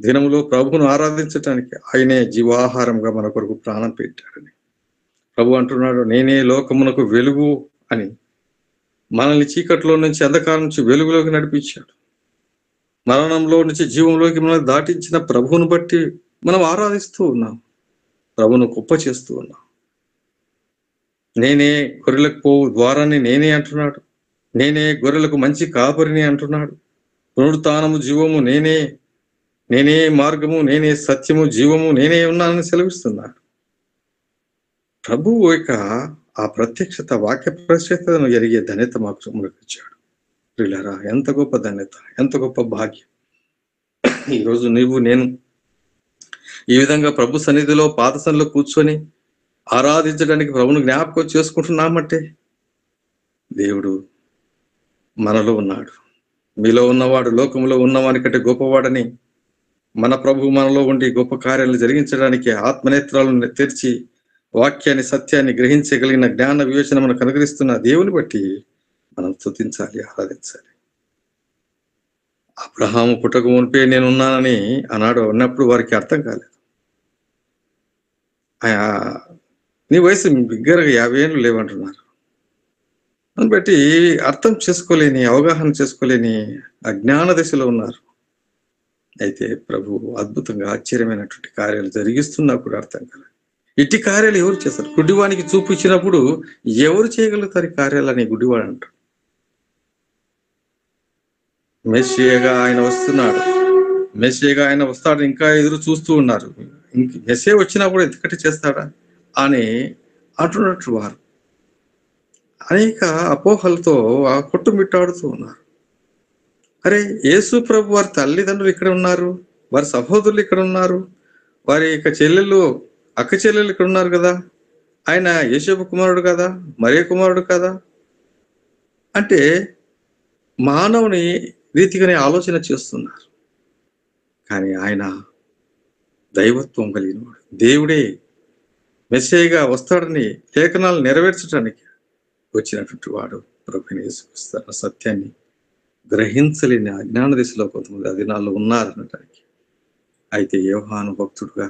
దినములో ప్రభువును ఆరాధించటానికి ఆయనే జీవాహారంగా మన కొరకు ప్రాణం పెట్టాడని ప్రభు అంటున్నాడు. నేనే లోకమునకు వెలుగు అని మనల్ని చీకట్లో నుంచి అంధకారం నుంచి వెలుగులోకి నడిపించాడు. మరణంలో నుంచి జీవంలోకి మనల్ని దాటించిన ప్రభువును బట్టి మనం ఆరాధిస్తూ ఉన్నాం, ప్రభువును గొప్ప చేస్తూ ఉన్నాం. నేనే గొర్రెలకు పోవు ద్వారాన్ని నేనే అంటున్నాడు. నేనే గొర్రెలకు మంచి కాపరిని అంటున్నాడు. పునరుత్థానము జీవము నేనే మార్గము, నేనే సత్యము, జీవము నేనే ఉన్నానని సెలవిస్తున్నాడు. ప్రభువు యొక్క ఆ ప్రత్యక్షత, వాక్య ప్రత్యక్షతను ఎరిగే ధన్యత మనకు ఇచ్చాడు. ప్రియులారా, ఎంత గొప్ప ధన్యత, ఎంత గొప్ప భాగ్యం. ఈరోజు నేను ఈ విధంగా ప్రభు సన్నిధిలో పాదసన్నిధిలో కూర్చొని ఆరాధించడానికి ప్రభువును జ్ఞాపకం చేసుకుంటున్నామంటే దేవుడు మనలో ఉన్నాడు. మీలో ఉన్నవాడు లోకంలో ఉన్నవాని కంటే గొప్పవాడని మన ప్రభు మనలో ఉండి గొప్ప కార్యాలను జరిగించడానికి ఆత్మనేత్రాలను తెరిచి వాక్యాన్ని, సత్యాన్ని గ్రహించగలిగిన జ్ఞాన వివేచన మనకు అనుగ్రహిస్తున్న దేవుని బట్టి మనం స్తుతించాలి, ఆరాధించాలి. అబ్రహాము పుట్టక మునిపే నేనున్నానని అన్నప్పుడు వారికి అర్థం కాలేదు. నీ వయసు బిగ్గరగా 50 ఏళ్ళు లేవంటున్నారు. దాన్ని బట్టి అర్థం చేసుకోలేని, అవగాహన చేసుకోలేని అజ్ఞాన దశలో ఉన్నారు. అయితే ప్రభు అద్భుతంగా ఆశ్చర్యమైనటువంటి కార్యాలు జరిగిస్తున్నప్పుడు అర్థం కాలేదు. ఇట్టి కార్యాలు ఎవరు చేస్తారు? గుడ్డివానికి చూపించినప్పుడు ఎవరు చేయగలుగుతారు ఈ కార్యాలని గుడ్డివాడు అంటారు. మెస్సియాగా ఆయన వస్తాడు, ఇంకా ఎదురు చూస్తూ ఉన్నారు. మెస్సియా వచ్చినప్పుడు ఎందుకంటే చేస్తాడా అని అంటున్నట్టు వారు అనేక అపోహలతో కొట్టుమిట్టాడుతూ ఉన్నారు. అరే, యేసు ప్రభు వారి తల్లిదండ్రులు ఇక్కడ ఉన్నారు, వారి సహోదరులు ఇక్కడ ఉన్నారు, వారి యొక్క అక్క చెల్లెలు ఇక్కడ ఉన్నారు కదా, ఆయన యేసేపు కుమారుడు కదా, మరియ కుమారుడు కదా అంటే మానవుని రీతిగానే ఆలోచన చేస్తున్నారు. కానీ ఆయన దైవత్వం కలిగినవాడు, దేవుడే మెస్సియాగా వస్తాడని లేఖనాలు నెరవేర్చడానికి వచ్చినటువంటి వాడు ప్రభువైన యేసుక్రీస్తు అన్న సత్యాన్ని గ్రహించలేని అజ్ఞాన దిశలో కొంతమంది ఆ దినాల్లో ఉన్నారనటానికి. అయితే యోహాను భక్తుడుగా,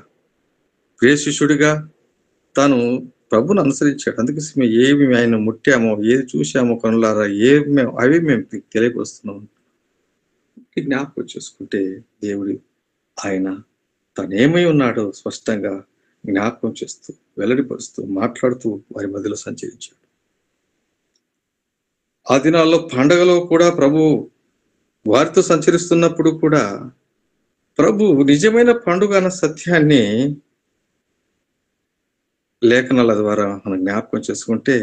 ప్రియ శిష్యుడిగా తాను ప్రభుని అనుసరించాడు. అందుకే ఏమి ఆయన ముట్టామో, ఏది చూసామో కనులారా, అవి మేము తెలియపరుస్తున్నాం. జ్ఞాపకం చేసుకుంటే దేవుడు ఆయన తనేమై ఉన్నాడో స్పష్టంగా జ్ఞాపకం చేస్తూ, వెల్లడిపరుస్తూ, మాట్లాడుతూ వారి మధ్యలో సంచరించాడు. ఆ దినాల్లో పండగలో కూడా ప్రభు వారితో సంచరిస్తున్నప్పుడు కూడా ప్రభు నిజమైన పండుగ అన్న సత్యాన్ని లేఖనాల ద్వారా మనం జ్ఞాపకం చేసుకుంటే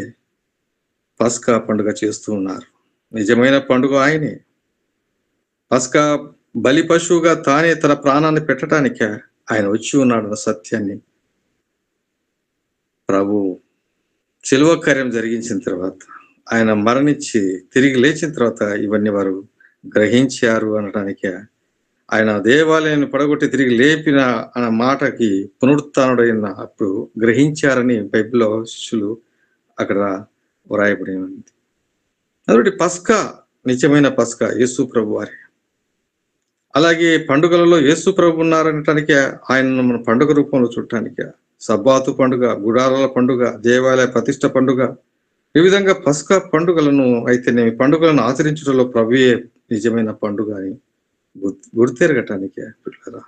పస్కా పండుగ చేస్తూ ఉన్నారు. నిజమైన పండుగ ఆయనే. పస్కా బలి పశువుగా తానే తన ప్రాణాన్ని పెట్టడానికి ఆయన వచ్చి ఉన్నాడు అన్న సత్యాన్ని ప్రభు శిలువ కార్యం జరిగించిన తర్వాత, ఆయన మరణించి తిరిగి లేచిన తర్వాత ఇవన్నీ వారు గ్రహించారు అనడానికి, ఆయన దేవాలయాన్ని పడగొట్టి తిరిగి లేపిన అన్న మాటకి పునరుత్థానుడైన అప్పుడు గ్రహించారని బైబిల్లో శిష్యులు అక్కడ వ్రాయబడి ఉంది. కాబట్టి పస్కా నిజమైన పస్కా యేసు ప్రభు వారి. అలాగే పండుగలలో యేసు ప్రభు ఉన్నారనటానికి, ఆయనను మన పండుగ రూపంలో చూడటానికి సబ్బాతు పండుగ, గుడారాల పండుగ, దేవాలయ ప్రతిష్ట పండుగ, ఈ విధంగా పస్కా పండుగలను అయితేనేమి పండుగలను ఆచరించడంలో ప్రభుయే నిజమైన పండుగ అని గుర్తెరగటానికి పిల్లరా.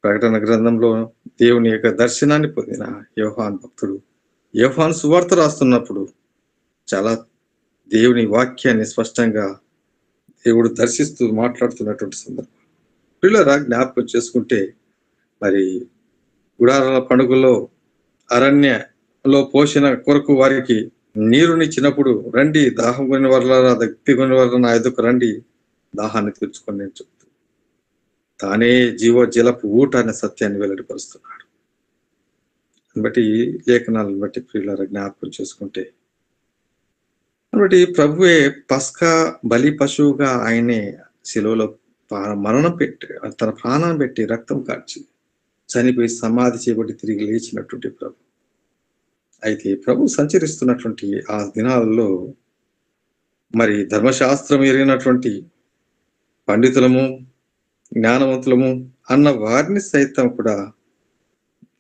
ప్రకటన గ్రంథంలో దేవుని యొక్క దర్శనాన్ని పొందిన యోహాన్ భక్తుడు యోహాను సువార్త రాస్తున్నప్పుడు చాలా దేవుని వాక్యాన్ని స్పష్టంగా దేవుడు దర్శిస్తూ మాట్లాడుతున్నటువంటి సందర్భం పిల్లరా జ్ఞాపకం చేసుకుంటే, మరి గుడారాల పండుగలో అరణ్యలో పోషణ కొరకు వారికి నీరునిచ్చినప్పుడు, రండి దాహం కొని వరలారా దప్పి కొని వరల నా ఎదుకు రండి దాహాన్ని తీర్చుకొని నేను చెప్తూ తానే జీవ జలపు ఊట అనే సత్యాన్ని వెల్లడిపరుస్తున్నాడు. బట్టి లేఖనాలను బట్టి ప్రియులారా జ్ఞాపకం చేసుకుంటే, కాబట్టి ప్రభువే పస్కా బలి పశువుగా ఆయనే శిలువలో మరణం పెట్టి తన ప్రాణం పెట్టి రక్తం కార్చి చనిపోయి సమాధి చేయబడి తిరిగి లేచినటువంటి ప్రభు. అయితే ప్రభు సంచరిస్తున్నటువంటి ఆ దినాలలో మరి ధర్మశాస్త్రం ఎరిగినటువంటి పండితులము జ్ఞానవంతులము అన్న వారిని సైతం కూడా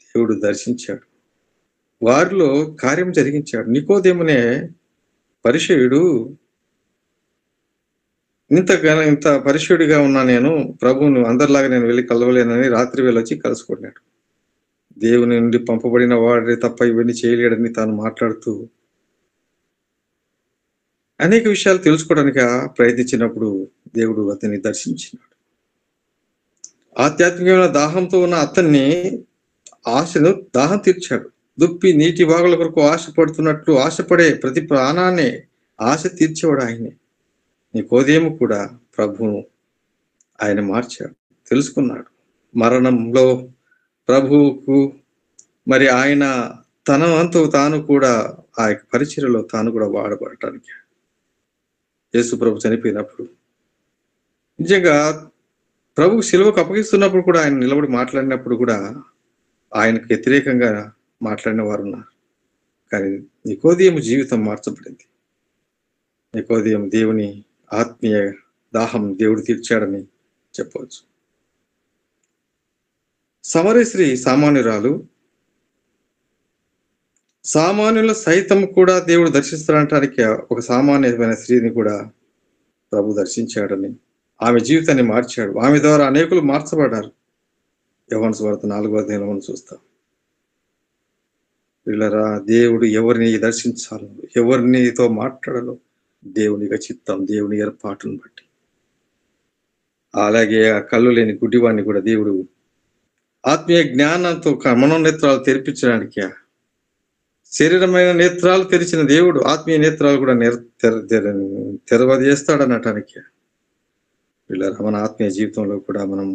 దేవుడు దర్శించాడు, వారిలో కార్యం జరిగించాడు. నికోదేమునే పరిచయుడు, ఇంత పరిచయుడిగా ఉన్నా నేను ప్రభువును అందరిలాగా నేను వెళ్ళి కలవలేనని రాత్రి వెళ్ళొచ్చి కలుసుకున్నాడు. దేవుని నుండి పంపబడిన వాడే తప్ప ఇవన్నీ చేయలేడని తాను మాట్లాడుతూ అనేక విషయాలు తెలుసుకోవడానికి ప్రయత్నించినప్పుడు దేవుడు అతన్ని దర్శించినాడు. ఆధ్యాత్మికమైన దాహంతో ఉన్న అతన్ని దాహం తీర్చాడు. దుప్పి నీటి వాగుల కొరకు ఆశపడుతున్నట్లు ఆశపడే ప్రతి ప్రాణాన్ని ఆశ తీర్చేవాడు ఆయనే. నికోదేము కూడా ప్రభువును ఆయన మార్చాడు, తెలుసుకున్నాడు. మరణంలో ప్రభువుకు మరి ఆయన తన వంతు తాను కూడా ఆ యొక్క పరిచర్యలో తాను కూడా వాడబడటానికి యేసు ప్రభు చనిపోయినప్పుడు నిజంగా ప్రభు శిలువకు అప్పగిస్తున్నప్పుడు కూడా ఆయన నిలబడి మాట్లాడినప్పుడు కూడా ఆయనకు వ్యతిరేకంగా మాట్లాడిన వారు ఉన్నారు. కానీ నికోదేము జీవితం మార్చబడింది. నికోదేము దేవుని ఆత్మీయ దాహం దేవుడు తీర్చాడని చెప్పవచ్చు. సమరయ స్త్రీ సామాన్యురాలు, సామాన్యుల సైతం కూడా దేవుడు దర్శిస్తాడంటానికి ఒక సామాన్యమైన స్త్రీని కూడా ప్రభు దర్శించాడని, ఆమె జీవితాన్ని మార్చాడు. ఆమె ద్వారా అనేకులు మార్చబడ్డారు. యోహాను సువార్త 4వ అధ్యాయంలో చూస్తాం. వీళ్ళరా దేవుడు ఎవరిని దర్శించాలో, ఎవరినితో మాట్లాడాలో దేవునిగా చిత్తం, దేవుని ఏర్పాటును బట్టి. అలాగే ఆ కళ్ళు లేని గుడ్డివాడిని కూడా దేవుడు ఆత్మీయ జ్ఞానంతో మనోనేత్రాలు తెరిపించడానికి, శరీరమైన నేత్రాలు తెరిచిన దేవుడు ఆత్మీయ నేత్రాలు కూడా తెరవజేస్తాడనటానికి. వీళ్ళరా మన ఆత్మీయ జీవితంలో కూడా మనం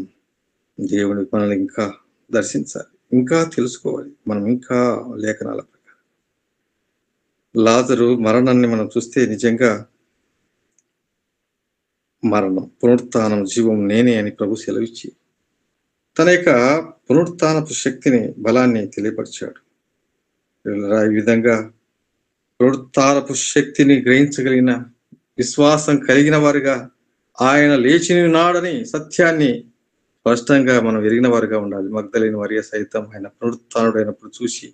దేవుని మనల్ని ఇంకా దర్శించాలి, ఇంకా తెలుసుకోవాలి. మనం ఇంకా లేఖనాల ప్రకారం లాజరు మరణాన్ని మనం చూస్తే నిజంగా మరణం, పునరుత్థానం, జీవం నేనే అని ప్రభు సెలవిచ్చి తన యొక్క పునరుత్థానపు శక్తిని, బలాన్ని తెలియపరిచాడు. ఈ విధంగా పునరుత్థానపు శక్తిని గ్రహించగలిగిన, విశ్వాసం కలిగిన వారుగా ఆయన లేచినాడని సత్యాన్ని స్పష్టంగా మనం ఎరిగిన వారుగా ఉండాలి. మగ్దలేని మరియ సైతం ఆయన పునరుత్థానుడైనప్పుడు చూసి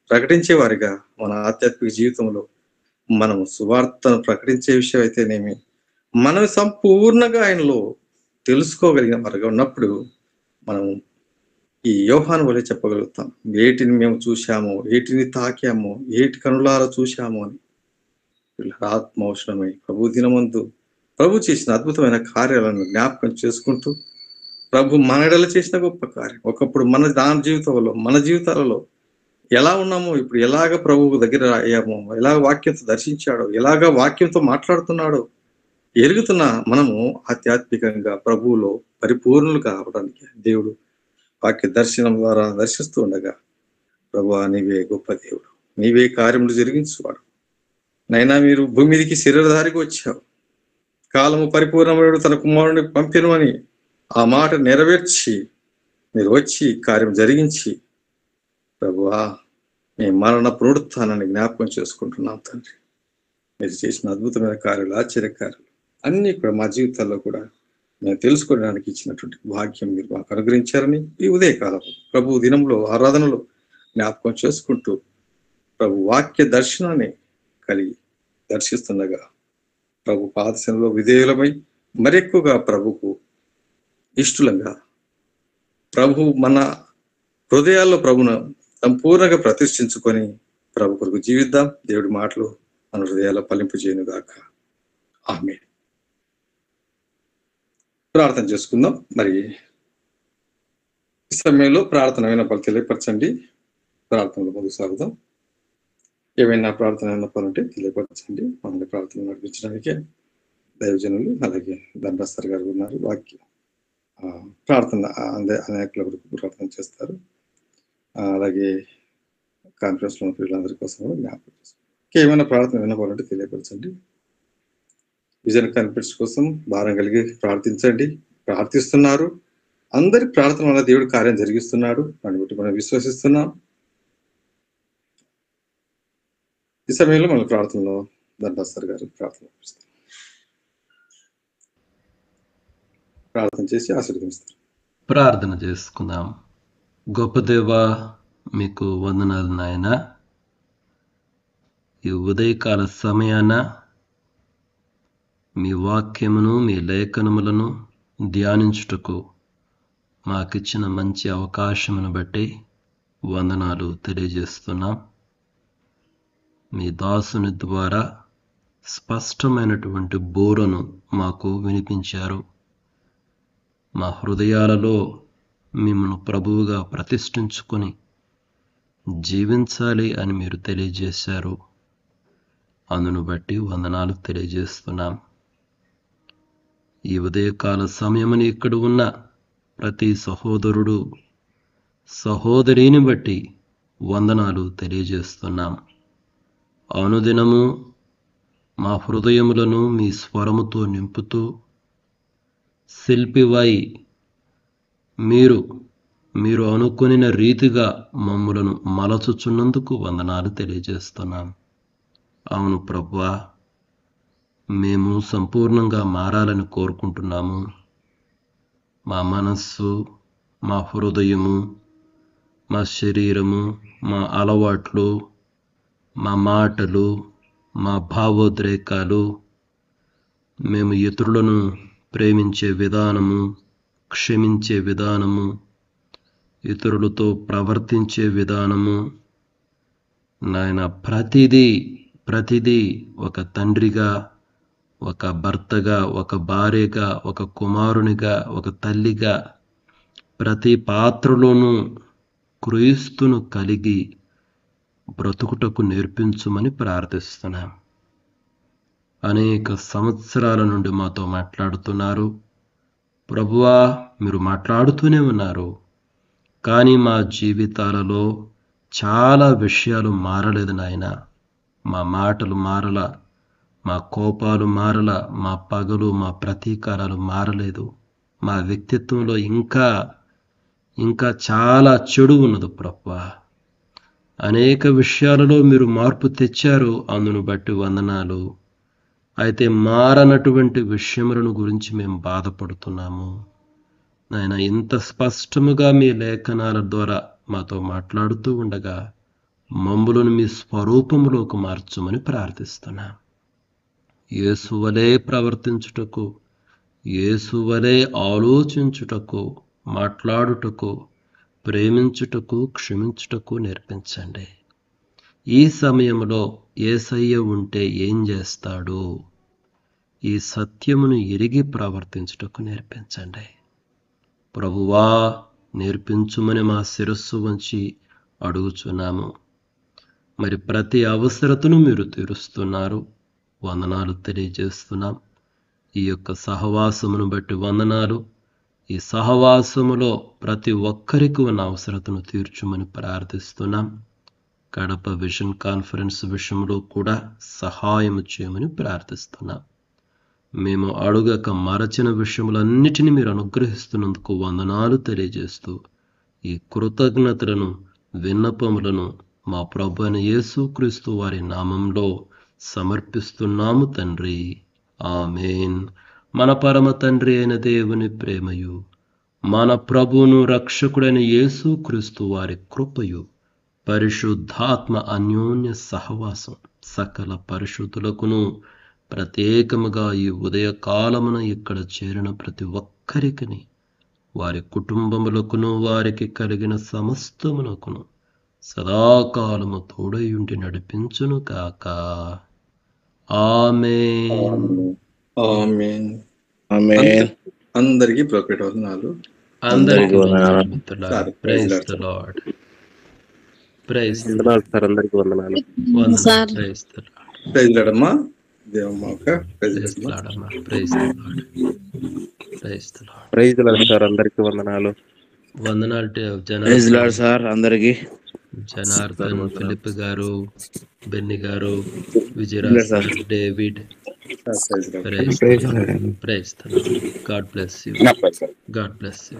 ప్రకటించే వారిగా మన ఆధ్యాత్మిక జీవితంలో మనము సువార్తను ప్రకటించే విషయం అయితేనేమి, మనం సంపూర్ణంగా ఆయనలో తెలుసుకోగలిగిన వారుగా ఉన్నప్పుడు మనం ఈ యోహాను వలె చెప్పగలుగుతాం. ఏటిని మేము చూశాము, ఏటిని తాకాము, ఏటి కనులారా చూశాము అని. ఆత్మ అవసరమై ప్రభు దినమందు ప్రభు చేసిన అద్భుతమైన కార్యాలను జ్ఞాపకం చేసుకుంటూ, ప్రభు మనడల చేసిన గొప్ప కార్యం, ఒకప్పుడు మన జీవితాలలో ఎలా ఉన్నామో, ఇప్పుడు ఎలాగ ప్రభువు దగ్గర అయ్యామో, ఎలాగ వాక్యంతో దర్శించాడో, ఎలాగ వాక్యంతో మాట్లాడుతున్నాడో ఎరుగుతున్న మనము ఆధ్యాత్మికంగా ప్రభువులో పరిపూర్ణులు కావడానికి దేవుడు వాక్య దర్శనం ద్వారా దర్శిస్తూ ఉండగా, ప్రభువా నీవే గొప్ప దేవుడు, నీవే కార్యములు జరిగించువాడు, నైనా మీరు భూమి మీదకి శరీరధారికి వచ్చావు, కాలము పరిపూర్ణముడు తన కుమారుని పంపిను అని ఆ మాట నెరవేర్చి మీరు వచ్చి కార్యం జరిగించి, ప్రభువా మీ మరణ పునరుత్థానాన్ని జ్ఞాపకం చేసుకుంటున్నాం తండ్రి. మీరు చేసిన అద్భుతమైన కార్యాలు, ఆశ్చర్యకార్యాలు అన్నీ కూడా మా జీవితాల్లో కూడా మేము తెలుసుకోవడానికి ఇచ్చినటువంటి భాగ్యం మీరు మాకు అనుగ్రహించారని ఈ ఉదయకాలం ప్రభు దినంలో ఆరాధనలో జ్ఞాపకం చేసుకుంటూ ప్రభు వాక్య దర్శనాన్ని కలిగి దర్శిస్తుండగా ప్రభు పాదశంలో విధేయులమై మరెక్కువగా ప్రభుకు ఇష్టలంగా ప్రభు మన హృదయాల్లో ప్రభును సంపూర్ణంగా ప్రతిష్ఠించుకొని ప్రభు కొరకు జీవిద్దాం. దేవుడి మాటలు మన హృదయాల్లో ఫలింపు చేయను గాక. ఆమేన్. ప్రార్థన చేసుకుందాం. మరి ఈ సమయంలో ప్రార్థన విన్నపాలు తెలియపరచండి. ప్రార్థనలో ముందుకు సాగుదాం. ఏమైనా ప్రార్థన విన్నపాలు ఉంటే తెలియపరచండి. మనల్ని ప్రార్థన నడిపించడానికి దైవజనులు అలాగే దండాస్తర్ గారు ఉన్నారు. వాక్యం ప్రార్థన అనేకుల వరకు ప్రార్థన చేస్తారు. అలాగే కాన్ఫరెన్స్ లో వీళ్ళందరి కోసం జ్ఞాపకం చేస్తారు. ఏమైనా ప్రార్థన విన్నపాలంటే తెలియపరచండి. విజన్ కాన్ఫరెన్స్ కోసం భారం కలిగి ప్రార్థించండి. ప్రార్థిస్తున్నారు. అందరి ప్రార్థన వల్ల దేవుడు కార్యం జరిగిస్తున్నాడు. దాన్ని బట్టి మనం విశ్వసిస్తున్నాం. ఈ సమయంలో మన ప్రార్థనలో దండాస్తర్ గారు ప్రార్థన చేసి ఆశీర్వదిస్తారు. ప్రార్థన చేసుకుందాం. గొప్ప దేవా, మీకు వందనాలు నాయన. ఈ ఉదయకాల సమయాన మీ వాక్యమును, మీ లేఖనములను ధ్యానించుటకు మాకిచ్చిన మంచి అవకాశమును బట్టి వందనాలు తెలియజేస్తున్నాం. మీ దాసుని ద్వారా స్పష్టమైనటువంటి బోరను మాకు వినిపించారు. మా హృదయాలలో మిమ్మల్ని ప్రభువుగా ప్రతిష్ఠించుకొని జీవించాలి అని మీరు తెలియజేశారు. అందును బట్టి వందనాలు తెలియజేస్తున్నాం. ఈ ఉదయకాల సమయముని ఇక్కడ ఉన్న ప్రతి సహోదరుడు సహోదరిని బట్టి వందనాలు తెలియజేస్తున్నాం. అనుదినము మా హృదయములను మీ స్వరముతో నింపుతూ శిల్పివై మీరు అనుకొనిన రీతిగా మమ్ములను మలచుచున్నందుకు వందనాలు తెలియజేస్తున్నాం. అవును ప్రభువా, మేము సంపూర్ణంగా మారాలని కోరుకుంటున్నాము. మా మనస్సు, మా హృదయము, మా శరీరము, మా అలవాట్లు, మా మాటలు, మా భావోద్రేకాలు, మేము ఇతరులను ప్రేమించే విధానము, క్షమించే విధానము, ఇతరులతో ప్రవర్తించే విధానము, నాయన ప్రతిదీ ఒక తండ్రిగా, ఒక భర్తగా, ఒక భార్యగా, ఒక కుమారునిగా, ఒక తల్లిగా ప్రతి పాత్రలోనూ క్రీస్తును కలిగి బ్రతుకుటకు నేర్పించుమని ప్రార్థిస్తున్నాం. అనేక సంవత్సరాల నుండి మాతో మాట్లాడుతున్నారు ప్రభువా, మీరు మాట్లాడుతూనే ఉన్నారు. కానీ మా జీవితాలలో చాలా విషయాలు మారలేదు నాయన. మా మాటలు మారల, మా కోపాలు మారల, మా పగలు, మా ప్రతీకారాలు మారలేదు. మా వ్యక్తిత్వంలో ఇంకా చాలా చెడు ఉన్నది ప్రభువా. అనేక విషయాలలో మీరు మార్పు తెచ్చారు. అందును బట్టి వందనాలు. అయితే మారనటువంటి విషయములను గురించి మేము బాధపడుతున్నాము నాయన. ఇంత స్పష్టముగా మీ లేఖనాల ద్వారా మాతో మాట్లాడుతూ ఉండగా మమ్ములను మీ స్వరూపములోకి మార్చమని ప్రార్థిస్తున్నాం. యేసువలే ప్రవర్తించుటకు, యేసువలే ఆలోచించుటకు, మాట్లాడుటకు, ప్రేమించుటకు, క్షమించుటకు నేర్పించండి. ఈ సమయంలో యేసయ్య ఉంటే ఏం చేస్తాడు? ఈ సత్యమును ఎరిగి ప్రవర్తించుటకు నేర్పించండి ప్రభువా. నేర్పించుమని మా శిరస్సు వంచి అడుగుచున్నాము. మరి ప్రతి అవసరతను మీరు తీరుస్తున్నారు. వందనాలు తెలియజేస్తున్నాం. ఈ యొక్క సహవాసమును బట్టి వందనాలు. ఈ సహవాసములో ప్రతి ఒక్కరికి ఉన్న అవసరతను తీర్చుమని ప్రార్థిస్తున్నాం. కడప విజన్ కాన్ఫరెన్స్ విషయంలో కూడా సహాయం చేయమని ప్రార్థిస్తున్నాం. మేము అడుగక మరచిన విషయములన్నిటినీ మీరు అనుగ్రహిస్తున్నందుకు వందనాలు తెలియజేస్తూ ఈ కృతజ్ఞతలను, విన్నపములను మా ప్రభువైన యేసుక్రీస్తు వారి నామంలో సమర్పిస్తున్నాము తండ్రి. ఆమేన్. మన పరమ తండ్రి అయిన దేవుని ప్రేమయు, మన ప్రభువును రక్షకుడైన యేసుక్రీస్తు వారి కృపయు, పరిశుద్ధాత్మ అన్యోన్య సహవాసం సకల పరిశుద్ధులకును ప్రత్యేకముగా ఈ ఉదయకాలమున ఇక్కడ చేరిన ప్రతి ఒక్కరికిని, వారి కుటుంబములకును, వారికి కలిగిన సమస్తమునకును సదాకాలము తోడయుండి నడిపించును కాక. ఆమేన్. ఆమేన్. ఆమేన్. అందరికీ ప్రొఫెట్ వందనాలు. అందరికీ వందనాలు. వందనాలు మిత్రులారా. Sir, praise praise the lord. Praise the వందనాలు సార్, అందరికీ వందనాలు. వందనాలు. Praise the lord. ప్రైజ్ లాడమ్మా. దేవమ్మ అక్క ప్రైజ్ ప్రైజ్ ద లాడమ్మా. లార్డ్ అమ్మా. Praise the lord. Praise the lord. Praise lord sir, అందరికీ వందనాలు. వందనాలు ప్రైజ్ లార్డ్ సార్ అందరికి. జనార్దన్, ఫిలిప్ గారు, బెన్ని గారు, Vijayaraj sir, David. Praise Lord. Praise the lord. Praise the Lord. God bless you. God bless you.